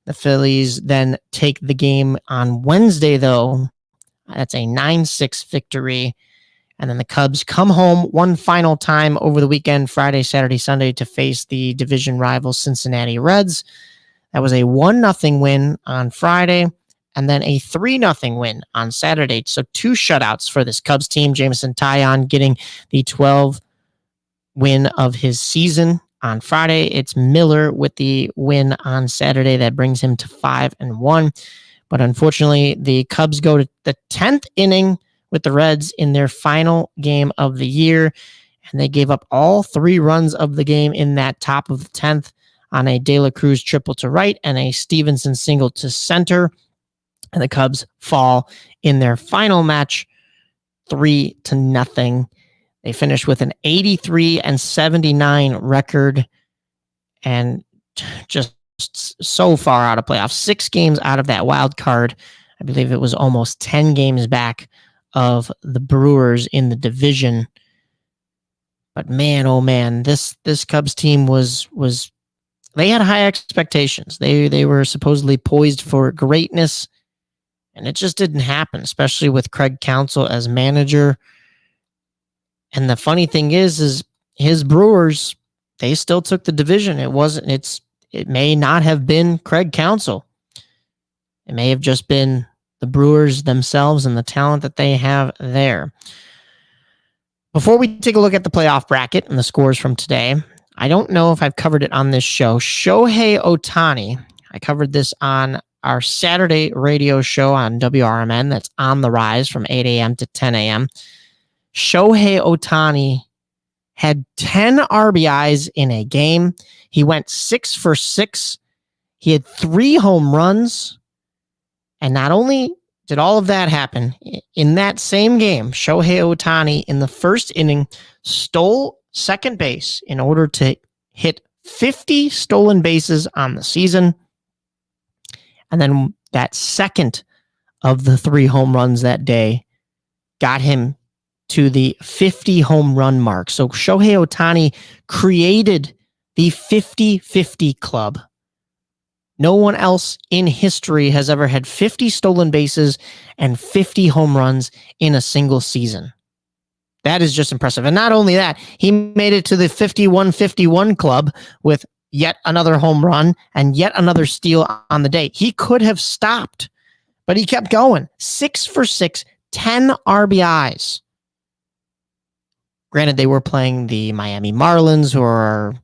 The Phillies then take the game on Wednesday, though. That's a 9-6 victory. And then the Cubs come home one final time over the weekend, Friday, Saturday, Sunday, to face the division rival Cincinnati Reds. That was a 1-0 win on Friday, and then a 3-0 win on Saturday. So 2 shutouts for this Cubs team. Jameson Taillon getting the 12th win of his season on Friday. It's Miller with the win on Saturday. That brings him to 5-1. But unfortunately, the Cubs go to the 10th inning with the Reds in their final game of the year, and they gave up all 3 runs of the game in that top of the 10th on a De La Cruz triple to right and a Stevenson single to center. And the Cubs fall in their final match 3-0. They finished with an 83-79 record and just so far out of playoffs, 6 games out of that wild card. I believe it was almost 10 games back of the Brewers in the division. But man, oh man, this Cubs team was they had high expectations. They were supposedly poised for greatness, and it just didn't happen, especially with Craig Counsell as manager. And the funny thing is his Brewers, they still took the division. It may not have been Craig Counsell. It may have just been the Brewers themselves and the talent that they have there. Before we take a look at the playoff bracket and the scores from today, I don't know if I've covered it on this show. Shohei Ohtani, I covered this on our Saturday radio show on WRMN. That's On the Rise from 8 a.m. to 10 a.m. Shohei Ohtani had 10 RBIs in a game. He went 6 for 6. He had 3 home runs. And not only did all of that happen, in that same game, Shohei Ohtani in the first inning stole second base in order to hit 50 stolen bases on the season. And then that second of the 3 home runs that day got him to the 50 home run mark. So Shohei Ohtani created the 50-50 club. No one else in history has ever had 50 stolen bases and 50 home runs in a single season. That is just impressive. And not only that, he made it to the 51-51 club with yet another home run and yet another steal on the day. He could have stopped, but he kept going. 6 for 6, 10 RBIs. Granted, they were playing the Miami Marlins, who are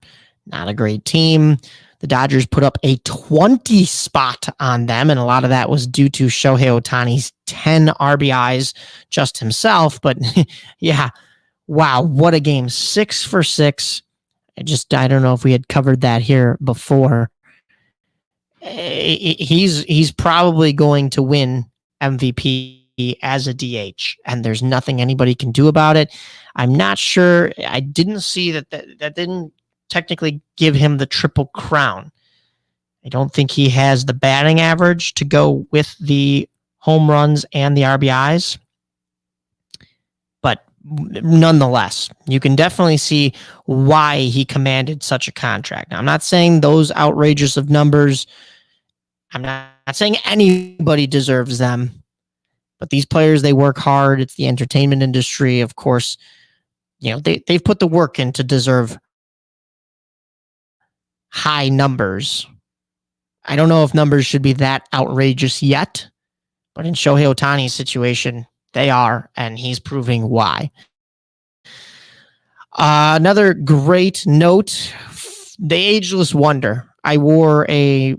not a great team. The Dodgers put up a 20 spot on them, and a lot of that was due to Shohei Ohtani's 10 RBIs just himself. But yeah, wow, what a game. 6 for 6. I don't know if we had covered that here before. He's probably going to win MVP as a DH, and there's nothing anybody can do about it. I'm not sure. I didn't see that didn't technically give him the triple crown. I don't think he has the batting average to go with the home runs and the RBIs. But nonetheless, you can definitely see why he commanded such a contract. Now, I'm not saying those outrageous of numbers. I'm not saying anybody deserves them. But these players, they work hard. It's the entertainment industry. Of course, they've put the work in to deserve high numbers. I don't know if numbers should be that outrageous yet, but in Shohei Ohtani's situation, they are, and he's proving why. Another great note, the Ageless Wonder. I wore a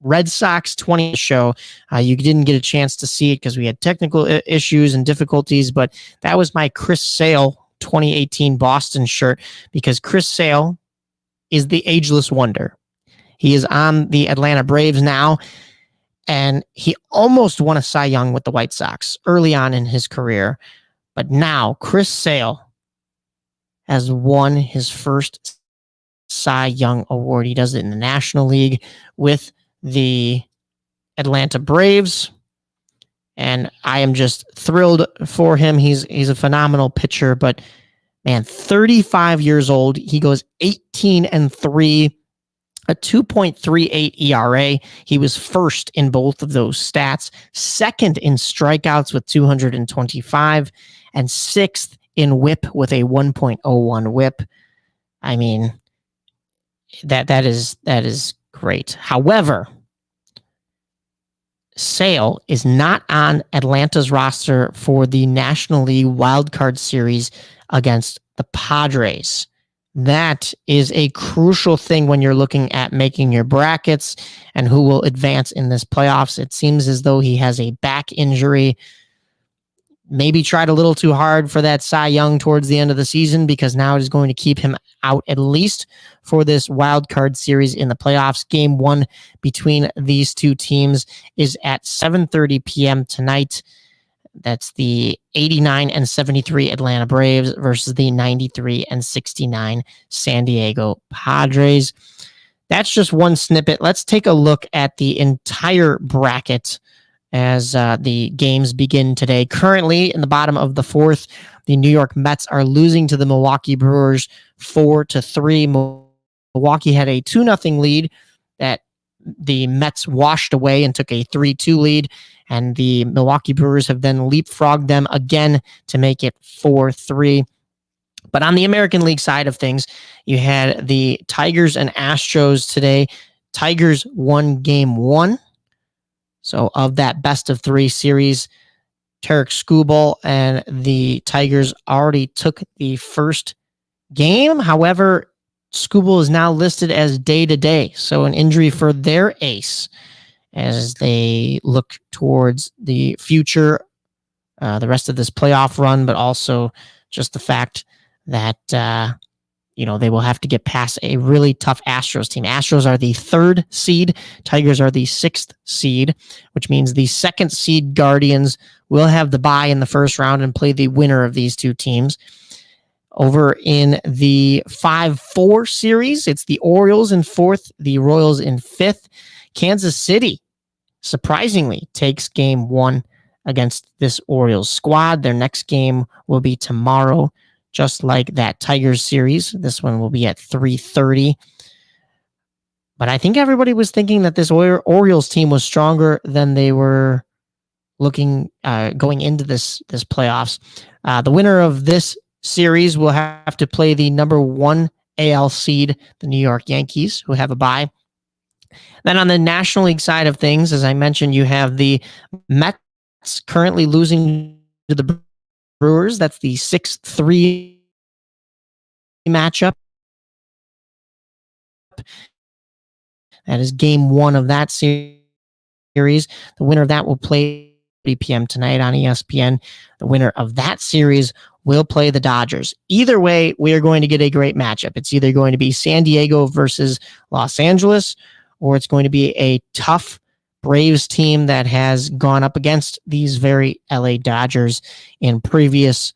Red Sox 20 show. You didn't get a chance to see it because we had technical issues and difficulties, but that was my Chris Sale 2018 Boston shirt, because Chris Sale is the Ageless Wonder. He is on the Atlanta Braves now, and he almost won a Cy Young with the White Sox early on in his career. But now Chris Sale has won his first Cy Young award. He does it in the National League with the Atlanta Braves, and I am just thrilled for him. He's a phenomenal pitcher, but man, 35 years old. He goes 18-3, a 2.38 ERA. He was first in both of those stats, second in strikeouts with 225, and sixth in whip with a 1.01 whip. I mean, that is great. However, Sale is not on Atlanta's roster for the National League Wildcard Series against the Padres. That is a crucial thing when you're looking at making your brackets and who will advance in this playoffs. It seems as though he has a back injury. Maybe tried a little too hard for that Cy Young towards the end of the season, because now it is going to keep him out at least for this wild card series in the playoffs. Game 1 between these two teams is at 7:30 p.m. tonight. That's the 89-73 Atlanta Braves versus the 93-69 San Diego Padres. That's just one snippet. Let's take a look at the entire bracket as the games begin today. Currently, in the bottom of the 4th, the New York Mets are losing to the Milwaukee Brewers 4-3. Milwaukee had a 2-0 lead that the Mets washed away and took a 3-2 lead, and the Milwaukee Brewers have then leapfrogged them again to make it 4-3. But on the American League side of things, you had the Tigers and Astros today. Tigers won game 1. So of that best-of-3 series, Tarik Skubal and the Tigers already took the first game. However, Skubal is now listed as day-to-day, so an injury for their ace as they look towards the future, the rest of this playoff run, but also just the fact that they will have to get past a really tough Astros team. Astros are the 3rd seed. Tigers are the 6th seed, which means the 2nd seed Guardians will have the bye in the first round and play the winner of these two teams. Over in the 5-4 series, it's the Orioles in 4th, the Royals in 5th. Kansas City, surprisingly, takes game 1 against this Orioles squad. Their next game will be tomorrow, just like that Tigers series. This one will be at 3:30. But I think everybody was thinking that this Orioles team was stronger than they were looking going into this playoffs. The winner of this series will have to play the number 1 AL seed, the New York Yankees, who have a bye. Then on the National League side of things, as I mentioned, you have the Mets currently losing to the Brewers. That's the 6-3 matchup. That is game 1 of that series. The winner of that will play 3 p.m. tonight on ESPN. The winner of that series will play the Dodgers. Either way, we are going to get a great matchup. It's either going to be San Diego versus Los Angeles, or it's going to be a tough Braves team that has gone up against these very LA Dodgers in previous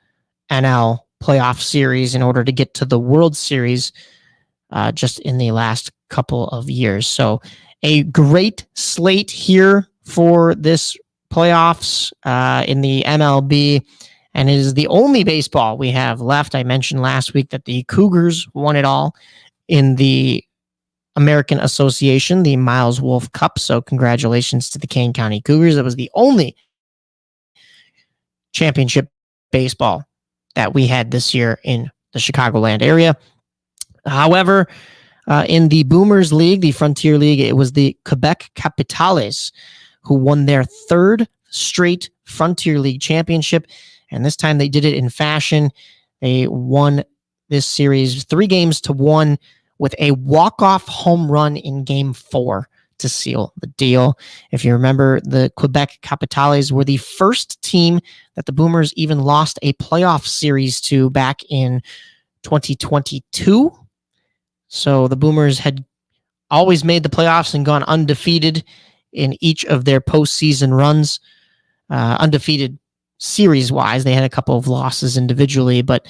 NL playoff series in order to get to the World Series just in the last couple of years. So a great slate here for this playoffs in the MLB, and it is the only baseball we have left. I mentioned last week that the Cougars won it all in the American Association, the Miles Wolff Cup. So congratulations to the Kane County Cougars. It was the only championship baseball that we had this year in the Chicagoland area. However, in the Boomers League, the Frontier League, it was the Quebec Capitales who won their 3rd straight Frontier League championship. And this time they did it in fashion. They won this series 3-1 with a walk-off home run in game 4 to seal the deal. If you remember, the Quebec Capitales were the first team that the Boomers even lost a playoff series to back in 2022. So the Boomers had always made the playoffs and gone undefeated in each of their postseason runs. Undefeated series-wise. They had a couple of losses individually, but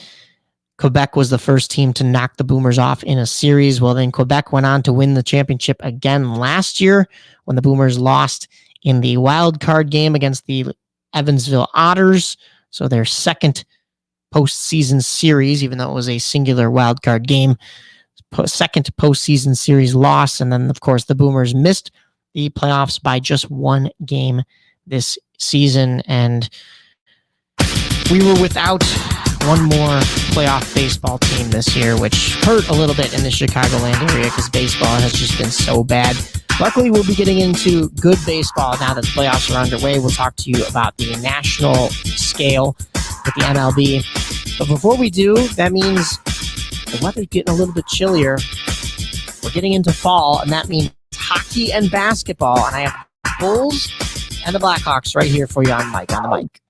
Quebec was the first team to knock the Boomers off in a series. Well, then Quebec went on to win the championship again last year when the Boomers lost in the wild card game against the Evansville Otters. So their 2nd postseason series, even though it was a singular wild card game, 2nd postseason series loss. And then, of course, the Boomers missed the playoffs by just 1 game this season. And we were without one more playoff baseball team this year, which hurt a little bit in the Chicagoland area because baseball has just been so bad. Luckily, we'll be getting into good baseball now that the playoffs are underway. We'll talk to you about the national scale with the MLB. But before we do, that means the weather's getting a little bit chillier. We're getting into fall, and that means hockey and basketball. And I have the Bulls and the Blackhawks right here for you on the mic.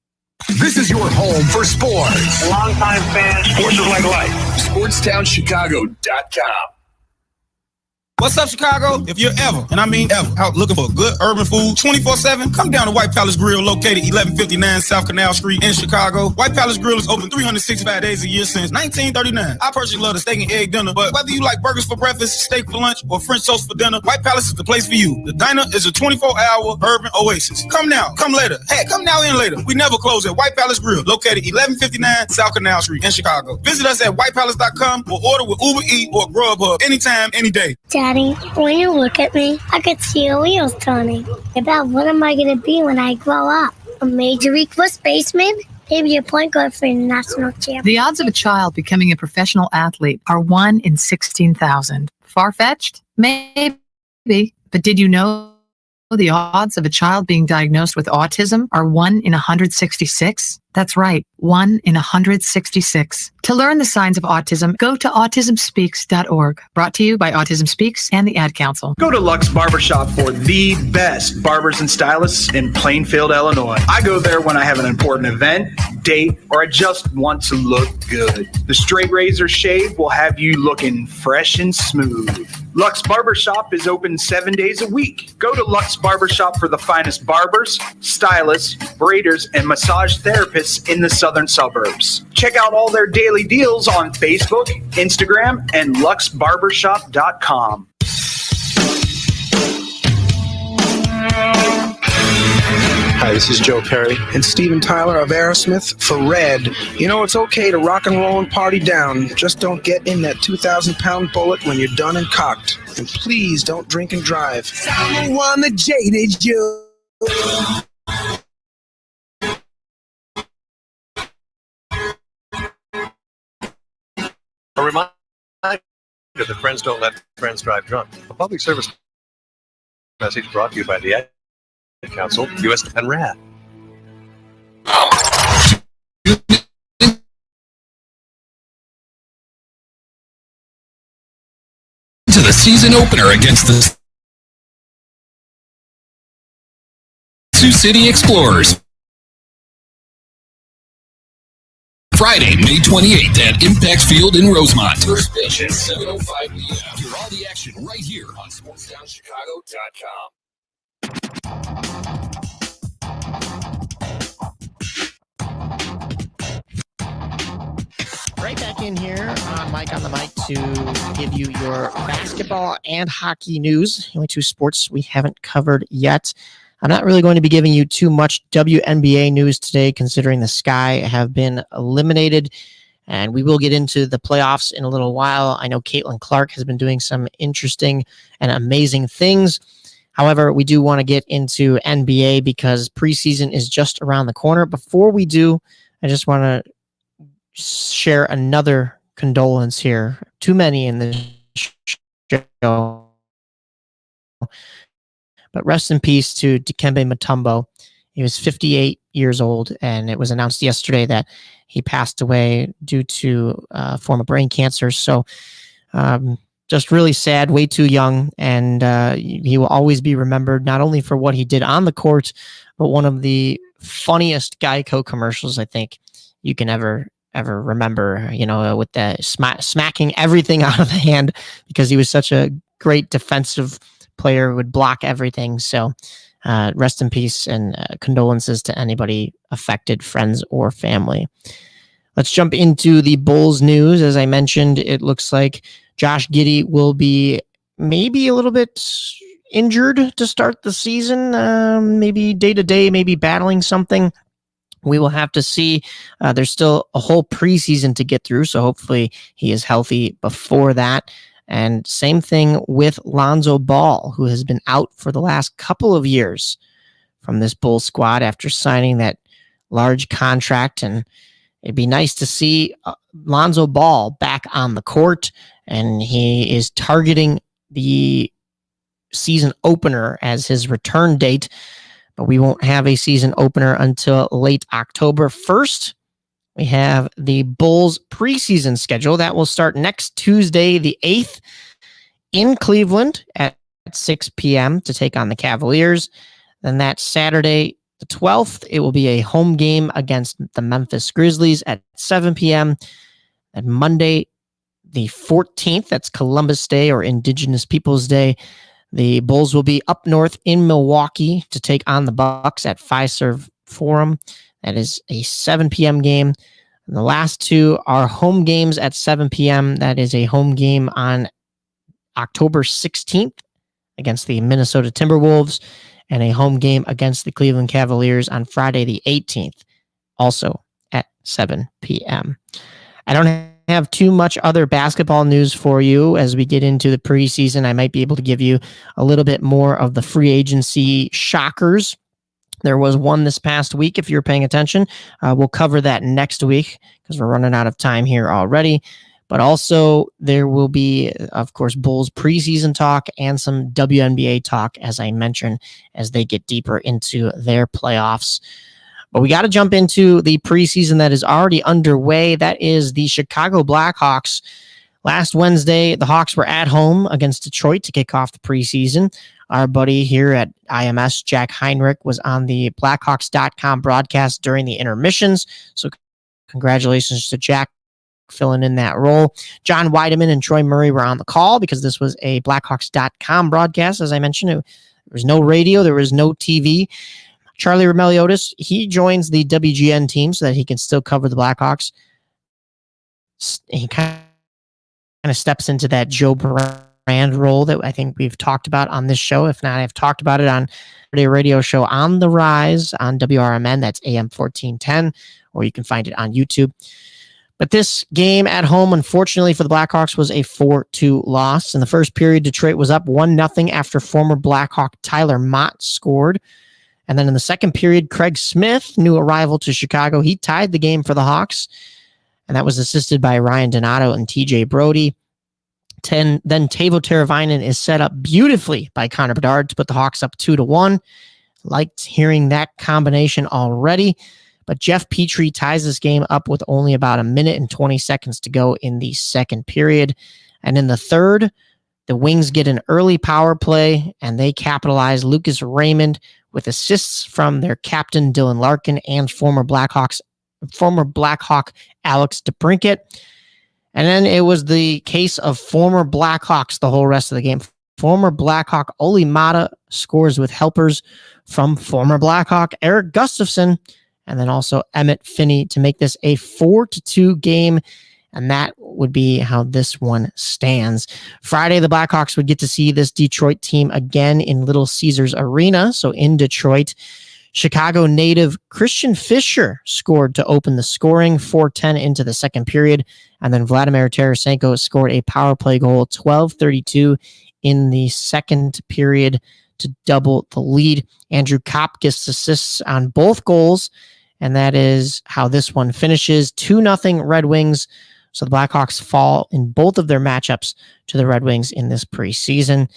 This is your home for sports. Longtime fan, sports is like life. SportsTownChicago.com. What's up, Chicago? If you're ever, and I mean ever, out looking for good urban food 24/7, come down to White Palace Grill, located 1159 South Canal Street in Chicago. White Palace Grill is open 365 days a year since 1939. I personally love the steak and egg dinner, but whether you like burgers for breakfast, steak for lunch, or French toast for dinner, White Palace is the place for you. The diner is a 24-hour urban oasis. Come now, come later. Hey, come now and later. We never close at White Palace Grill, located 1159 South Canal Street in Chicago. Visit us at whitepalace.com or order with Uber Eats or Grubhub anytime, any day. Daddy, when you look at me, I could see your wheels turning. About what am I going to be when I grow up? A major league first baseman? Maybe a point guard for a national champion. The odds of a child becoming a professional athlete are 1 in 16,000. Far-fetched? Maybe. But did you know the odds of a child being diagnosed with autism are 1 in 166? That's right, 1 in 166. To learn the signs of autism, go to autismspeaks.org. Brought to you by Autism Speaks and the Ad Council. Go to Lux Barbershop for the best barbers and stylists in Plainfield, Illinois. I go there when I have an important event, date, or I just want to look good. The straight razor shave will have you looking fresh and smooth. Lux Barbershop is open 7 days a week. Go to Lux Barbershop for the finest barbers, stylists, braiders, and massage therapists in the southern suburbs. Check out all their daily deals on Facebook, Instagram, and luxbarbershop.com. Hi, this is Joe Perry and Steven Tyler of Aerosmith for Red. You know, it's okay to rock and roll and party down. Just don't get in that 2,000-pound bullet when you're done and cocked. And please don't drink and drive. I'm the one that jaded you. A reminder that friends don't let friends drive drunk. A public service message brought to you by the Ad Council, U.S. and RAD. To the season opener against the Sioux City Explorers. Friday, May 28th at Impact Field in Rosemont. First pitch at 7:05 p.m. Hear all the action right here on SportsDownChicago.com. Right back in here on Mike on the Mic to give you your basketball and hockey news. The only two sports we haven't covered yet. I'm not really going to be giving you too much WNBA news today, considering the Sky have been eliminated, and we will get into the playoffs in a little while. I know Caitlin Clark has been doing some interesting and amazing things. However, we do want to get into NBA because preseason is just around the corner. Before we do, I just want to share another condolence here. Too many in the show. But rest in peace to Dikembe Mutombo. He was 58 years old, and it was announced yesterday that he passed away due to a form of brain cancer. So just really sad, way too young, and he will always be remembered not only for what he did on the court, but one of the funniest Geico commercials I think you can ever remember, you know, with the smacking everything out of the hand because he was such a great defensive player, would block everything. So rest in peace and condolences to anybody affected, friends or family. Let's jump into the Bulls news. As I mentioned, it looks like Josh Giddey will be maybe a little bit injured to start the season, maybe day-to-day, maybe battling something. We will have to see. There's still a whole preseason to get through, so hopefully he is healthy before that. And same thing with Lonzo Ball, who has been out for the last couple of years from this Bulls squad after signing that large contract. And it'd be nice to see Lonzo Ball back on the court, and he is targeting the season opener as his return date. But we won't have a season opener until late October 1st. We have the Bulls preseason schedule that will start next Tuesday, the 8th, in Cleveland at 6 p.m. to take on the Cavaliers. Then that Saturday, the 12th, it will be a home game against the Memphis Grizzlies at 7 p.m. And Monday, the 14th, that's Columbus Day or Indigenous Peoples Day, the Bulls will be up north in Milwaukee to take on the Bucks at Fiserv Forum. That is a 7 p.m. game. And the last two are home games at 7 p.m. That is a home game on October 16th against the Minnesota Timberwolves and a home game against the Cleveland Cavaliers on Friday the 18th, also at 7 p.m. I don't have too much other basketball news for you as we get into the preseason. I might be able to give you a little bit more of the free agency shockers. There was one this past week, if you're paying attention. We'll cover that next week because we're running out of time here already. But also there will be, of course, Bulls preseason talk and some WNBA talk, as I mentioned, as they get deeper into their playoffs. But we got to jump into the preseason that is already underway. That is the Chicago Blackhawks. Last Wednesday, the Hawks were at home against Detroit to kick off the preseason. Our buddy here at IMS, Jack Heinrich, was on the Blackhawks.com broadcast during the intermissions. So congratulations to Jack filling in that role. John Weideman and Troy Murray were on the call because this was a Blackhawks.com broadcast. As I mentioned, there was no radio, there was no TV. Charlie Roumeliotis, he joins the WGN team so that he can still cover the Blackhawks. He kind of steps into that Joe Brand role that I think we've talked about on this show. If not, I've talked about it on a radio show on the Rise on WRMN. That's AM 1410, or you can find it on YouTube. But this game at home, unfortunately for the Blackhawks, was a 4-2 loss. In the first period, Detroit was up 1-0 after former Blackhawk Tyler Mott scored. And then in the second period, Craig Smith, new arrival to Chicago, he tied the game for the Hawks. And that was assisted by Ryan Donato and TJ Brody. Then Teuvo Teravainen is set up beautifully by Connor Bedard to put the Hawks up 2-1. Liked hearing that combination already. But Jeff Petrie ties this game up with only about a minute and 20 seconds to go in the second period. And in the third, the Wings get an early power play, and they capitalize. Lucas Raymond with assists from their captain, Dylan Larkin, and former Blackhawk Alex DeBrincat. And then it was the case of former Blackhawks the whole rest of the game. Former Blackhawk Oli Mata scores with helpers from former Blackhawk Eric Gustafsson, and then also Emmett Finney to make this a 4-2 game. And that would be how this one stands. Friday, the Blackhawks would get to see this Detroit team again in Little Caesars Arena. So in Detroit, Chicago native Christian Fischer scored to open the scoring, 4:10 into the second period. And then Vladimir Tarasenko scored a power play goal, 12:32 in the second period to double the lead. Andrew Kopp gets assists on both goals. And that is how this one finishes. 2-0 Red Wings. So the Blackhawks fall in both of their matchups to the Red Wings in this preseason.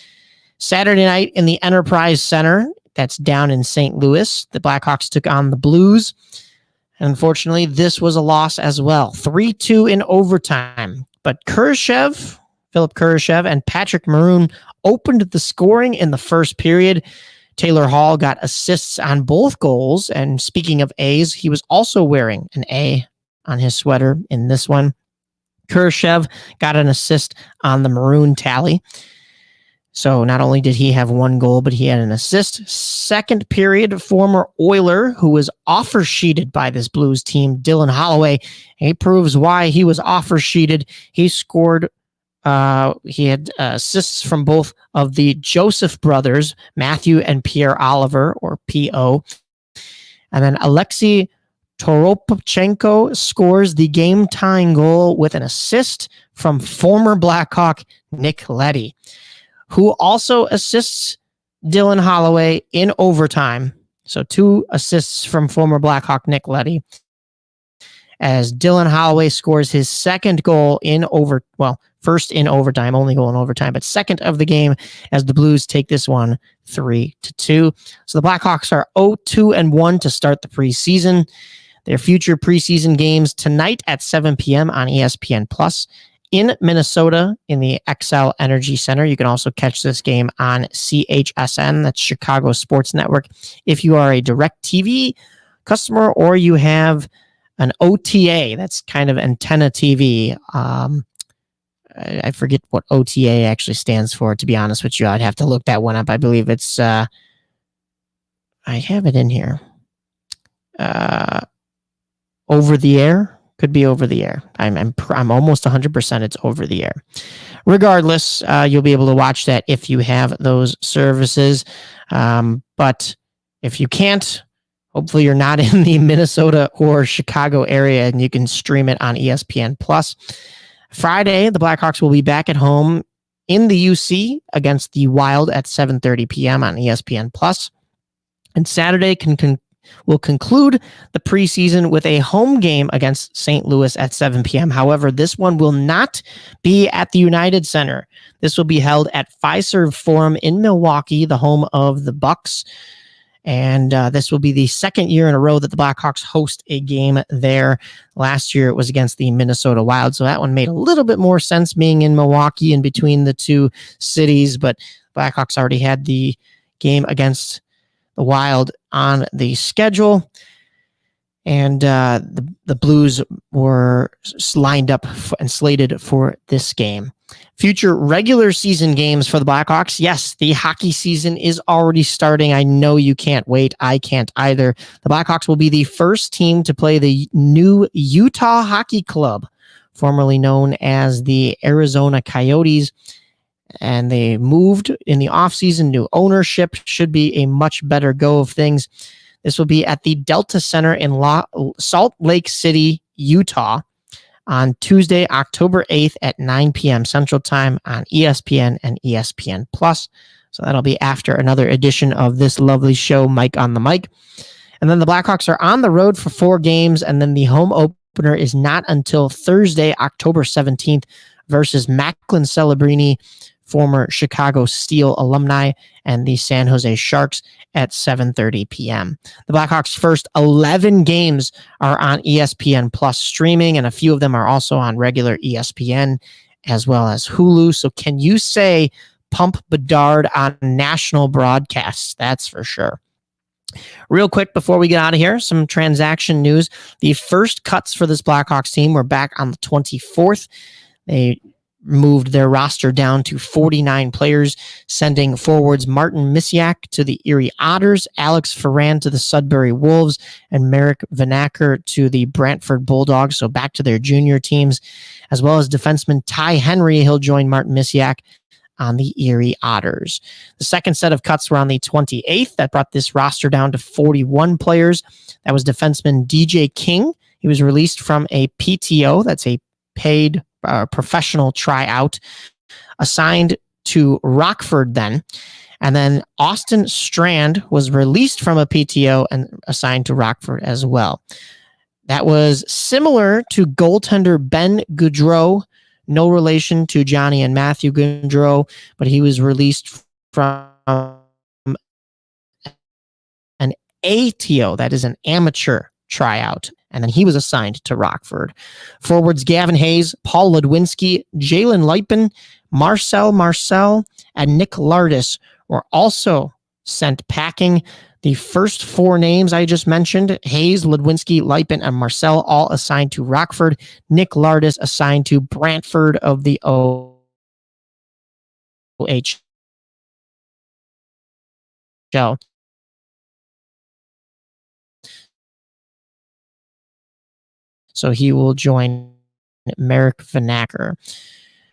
Saturday night in the Enterprise Center, that's down in St. Louis, the Blackhawks took on the Blues. Unfortunately, this was a loss as well. 3-2 in overtime. But Philip Kurashev, and Patrick Maroon opened the scoring in the first period. Taylor Hall got assists on both goals. And speaking of A's, he was also wearing an A on his sweater in this one. Kurashev got an assist on the Maroon tally. So not only did he have one goal, but he had an assist. Second period, former Oiler, who was offer sheeted by this Blues team, Dylan Holloway, he proves why he was offer sheeted. He scored. He had assists from both of the Joseph brothers, Matthew and Pierre Oliver, or P.O. And then Alexei Toropchenko scores the game-tying goal with an assist from former Blackhawk Nick Leddy, who also assists Dylan Holloway in overtime. So 2 assists from former Blackhawk Nick Leddy, as Dylan Holloway scores his second goal first in overtime, only goal in overtime, but second of the game as the Blues take this one 3-2. So the Blackhawks are 0-2-1 to start the preseason. Their future preseason games tonight at 7 p.m. on ESPN Plus in Minnesota in the XL Energy Center. You can also catch this game on CHSN, that's Chicago Sports Network, if you are a DirecTV customer or you have an OTA, that's kind of antenna TV, I forget what OTA actually stands for, to be honest with you. I'd have to look that one up. I believe it's, I have it in here. Over the air, could be over the air. I'm almost 100% it's over the air. Regardless, you'll be able to watch that if you have those services. But if you can't, hopefully you're not in the Minnesota or Chicago area and you can stream it on ESPN Plus. Friday, the Blackhawks will be back at home in the UC against the Wild at 7:30 p.m. on ESPN Plus. And Saturday will conclude the preseason with a home game against St. Louis at 7 p.m. However, this one will not be at the United Center. This will be held at Fiserv Forum in Milwaukee, the home of the Bucks. And this will be the second year in a row that the Blackhawks host a game there. Last year, it was against the Minnesota Wild. So that one made a little bit more sense being in Milwaukee and between the two cities. But Blackhawks already had the game against the Wild on the schedule. And the Blues were lined up and slated for this game. Future regular season games for the Blackhawks. Yes, the hockey season is already starting. I know you can't wait. I can't either. The Blackhawks will be the first team to play the new Utah Hockey Club, formerly known as the Arizona Coyotes. And they moved in the offseason. New ownership, should be a much better go of things. This will be at the Delta Center in Salt Lake City, Utah, on Tuesday, October 8th at 9 p.m. Central Time on ESPN and ESPN Plus. So that'll be after another edition of this lovely show, Mike on the Mic. And then the Blackhawks are on the road for 4 games, and then the home opener is not until Thursday, October 17th versus Macklin Celebrini, former Chicago Steel alumni, and the San Jose Sharks at 7:30 p.m. The Blackhawks' first 11 games are on ESPN Plus streaming, and a few of them are also on regular ESPN as well as Hulu. So can you say Pump Bedard on national broadcasts? That's for sure. Real quick before we get out of here, some transaction news. The first cuts for this Blackhawks team were back on the 24th. They moved their roster down to 49 players, sending forwards Martin Misiak to the Erie Otters, Alex Ferrand to the Sudbury Wolves, and Merrick Vanacker to the Brantford Bulldogs, so back to their junior teams, as well as defenseman Ty Henry. He'll join Martin Misiak on the Erie Otters. The second set of cuts were on the 28th. That brought this roster down to 41 players. That was defenseman DJ King. He was released from a PTO, that's a paid professional tryout, assigned to Rockford then. And then Austin Strand was released from a PTO and assigned to Rockford as well. That was similar to goaltender Ben Gaudreau, no relation to Johnny and Matthew Gaudreau, but he was released from an ATO, that is an amateur tryout. And then he was assigned to Rockford. Forwards Gavin Hayes, Paul Ludwinski, Jalen Lipin, Marcel, and Nick Lardis were also sent packing. The first 4 names I just mentioned, Hayes, Ludwinski, Lipin, and Marcel, all assigned to Rockford. Nick Lardis assigned to Brantford of the OHL. So he will join Merrick Vanacker.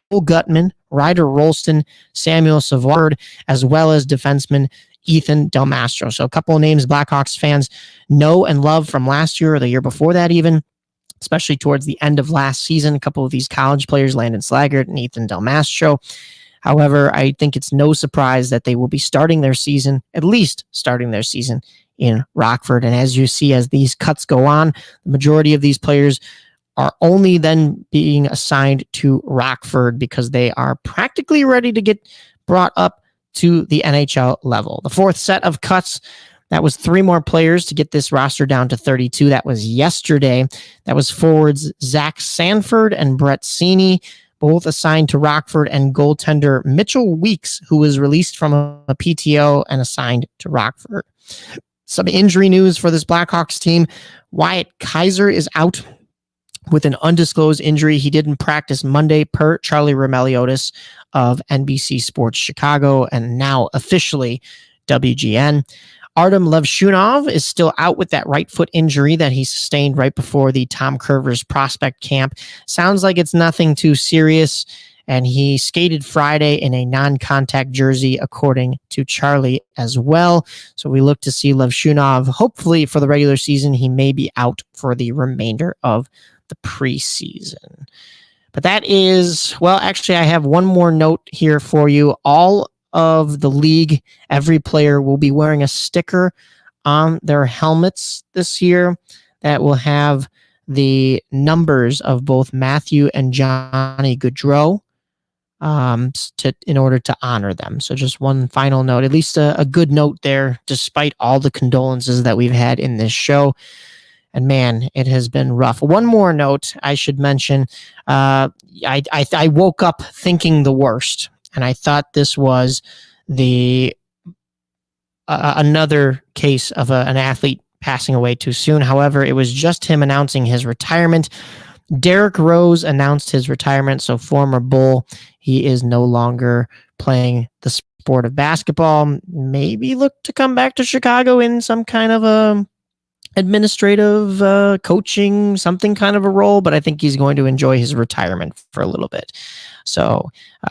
Will Gutman, Ryder Rolston, Samuel Savard, as well as defenseman Ethan Del Mastro. So a couple of names Blackhawks fans know and love from last year or the year before that even, especially towards the end of last season. A couple of these college players, Landon Slaggert and Ethan Del Mastro. However, I think it's no surprise that they will be starting their season, at least starting their season, in Rockford. And as you see, as these cuts go on, the majority of these players are only then being assigned to Rockford because they are practically ready to get brought up to the NHL level. The fourth set of cuts, that was 3 more players to get this roster down to 32. That was yesterday. That was forwards Zach Sanford and Brett Seney, both assigned to Rockford, and goaltender Mitchell Weeks, who was released from a PTO and assigned to Rockford. Some injury news for this Blackhawks team. Wyatt Kaiser is out with an undisclosed injury. He didn't practice Monday per Charlie Roumeliotis of NBC Sports Chicago and now officially WGN. Artem Levshunov is still out with that right foot injury that he sustained right before the Tom Curvers prospect camp. Sounds like it's nothing too serious, and he skated Friday in a non-contact jersey, according to Charlie as well. So we look to see Levshunov, hopefully for the regular season. He may be out for the remainder of the preseason. But that is, well, actually, I have one more note here for you. All of the league, every player will be wearing a sticker on their helmets this year that will have the numbers of both Matthew and Johnny Gaudreau in order to honor them. So just one final note, at least a good note there, despite all the condolences that we've had in this show. And man, it has been rough. One more note I should mention. I woke up thinking the worst, and I thought this was another case of an athlete passing away too soon. However, it was just him announcing his retirement. Derrick Rose announced his retirement. So former Bull, he is no longer playing the sport of basketball. Maybe look to come back to Chicago in some kind of administrative coaching, something kind of a role, but I think he's going to enjoy his retirement for a little bit. So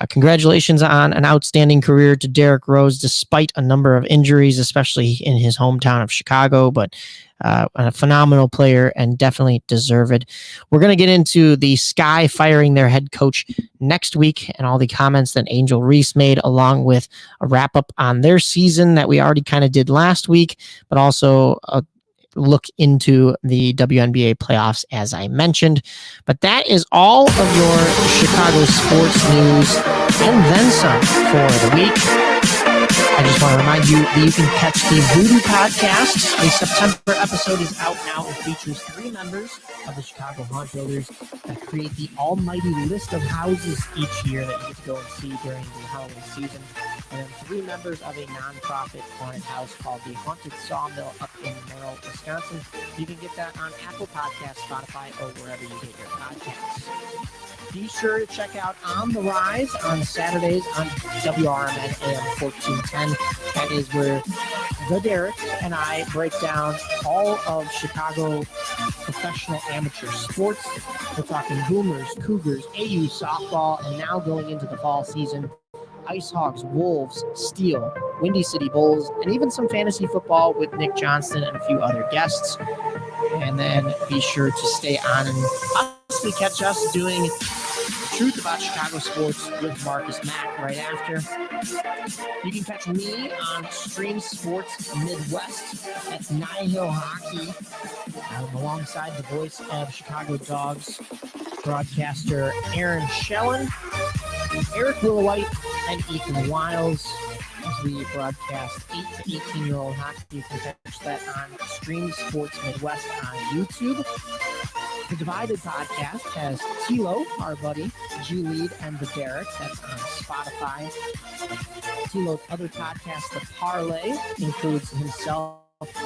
congratulations on an outstanding career to Derrick Rose, despite a number of injuries, especially in his hometown of Chicago, but a phenomenal player and definitely deserved. We're going to get into the Sky firing their head coach next week and all the comments that Angel Reese made, along with a wrap up on their season that we already kind of did last week, but also a look into the WNBA playoffs, as I mentioned. But that is all of your Chicago sports news and then some for the week. I just want to remind you that you can catch the Voodoo Podcast. The September episode is out now and features 3 members of the Chicago Haunt Builders that create the almighty list of houses each year that you get to go and see during the Halloween season. And then 3 members of a nonprofit haunted house called the Haunted Sawmill up in Merrill, Wisconsin. You can get that on Apple Podcasts, Spotify, or wherever you get your podcasts. Be sure to check out On the Rise on Saturdays on WRMN AM 1410. That is where the Derek and I break down all of Chicago professional amateur sports. We're talking Boomers, Cougars, AU softball, and now going into the fall season, Ice Hogs, Wolves, Steel, Windy City Bulls, and even some fantasy football with Nick Johnston and a few other guests. And then be sure to stay on and possibly catch us doing Truth About Chicago Sports with Marcus Mack right after. You can catch me on Stream Sports Midwest at Nye Hill Hockey. I'm alongside the voice of Chicago Dogs broadcaster Aaron Schellen, Eric Willowhite, and Ethan Wiles. As we broadcast 8 to 18-year-old hockey, you can catch that on Stream Sports Midwest on YouTube. The Divided Podcast has Tilo, our buddy, G-Lead, and the Derek. That's on Spotify. Tilo's other podcast, The Parlay, includes himself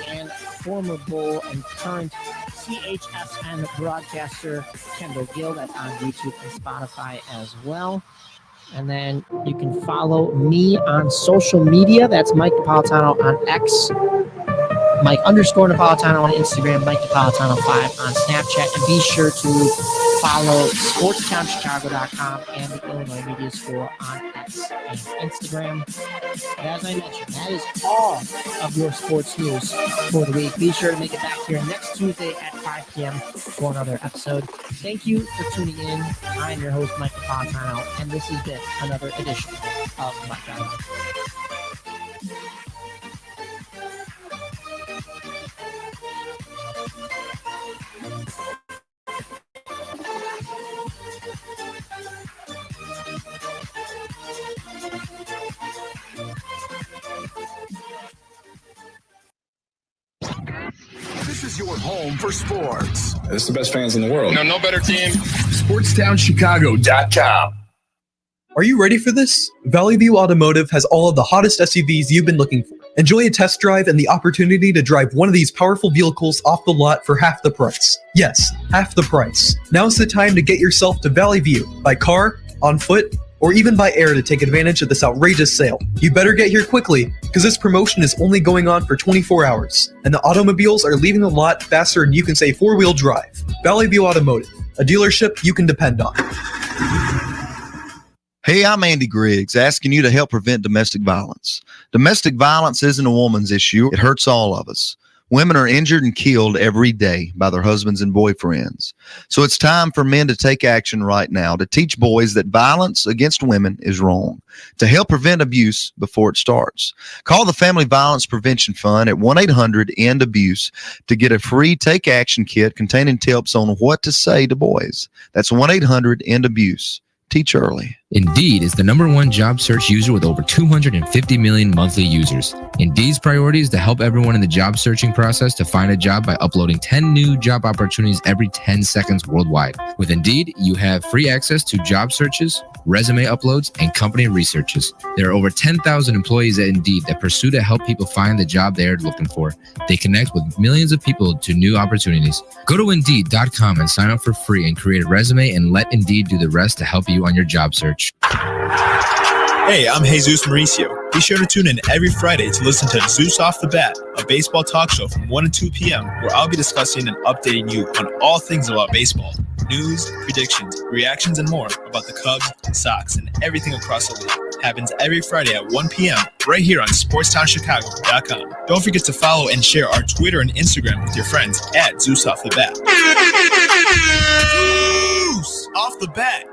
and former Bull and current CHSN broadcaster Kendall Gill. That's on YouTube and Spotify as well. And then you can follow me on social media. That's Mike Napolitano on X, Mike_Napolitano on Instagram, Mike Napolitano 5 on Snapchat. And be sure to follow SportsTownChicago.com and the Illinois Media School on X and Instagram. And as I mentioned, that is all of your sports news for the week. Be sure to make it back here next Tuesday at 5 p.m. for another episode. Thank you for tuning in. I'm your host, Mike Napolitano, and this has been another edition of Mike On. This is your home for sports. This is the best fans in the world. No better team. SportsTownChicago.com. Are you ready for this? Valley View Automotive has all of the hottest SUVs you've been looking for. Enjoy a test drive and the opportunity to drive one of these powerful vehicles off the lot for half the price. Yes, half the price. Now's the time to get yourself to Valley View by car, on foot, or even by air to take advantage of this outrageous sale. You better get here quickly, because this promotion is only going on for 24 hours, and the automobiles are leaving the lot faster than you can say four-wheel drive. Valley View Automotive, a dealership you can depend on. Hey, I'm Andy Griggs, asking you to help prevent domestic violence. Domestic violence isn't a woman's issue. It hurts all of us. Women are injured and killed every day by their husbands and boyfriends. So it's time for men to take action right now to teach boys that violence against women is wrong, to help prevent abuse before it starts. Call the Family Violence Prevention Fund at 1-800-END-ABUSE to get a free Take Action kit containing tips on what to say to boys. That's 1-800-END-ABUSE. Teach early. Indeed is the #1 job search user with over 250 million monthly users. Indeed's priority is to help everyone in the job searching process to find a job by uploading 10 new job opportunities every 10 seconds worldwide. With Indeed, you have free access to job searches, resume uploads, and company researches. There are over 10,000 employees at Indeed that pursue to help people find the job they are looking for. They connect with millions of people to new opportunities. Go to Indeed.com and sign up for free and create a resume and let Indeed do the rest to help you on your job search. Hey, I'm Jesus Mauricio. Be sure to tune in every Friday to listen to Zeus Off the Bat, a baseball talk show from 1 to 2 p.m., where I'll be discussing and updating you on all things about baseball. News, predictions, reactions, and more about the Cubs, Sox, and everything across the league. Happens every Friday at 1 p.m. right here on SportsTownChicago.com. Don't forget to follow and share our Twitter and Instagram with your friends at Zeus Off the Bat. Zeus Off the Bat.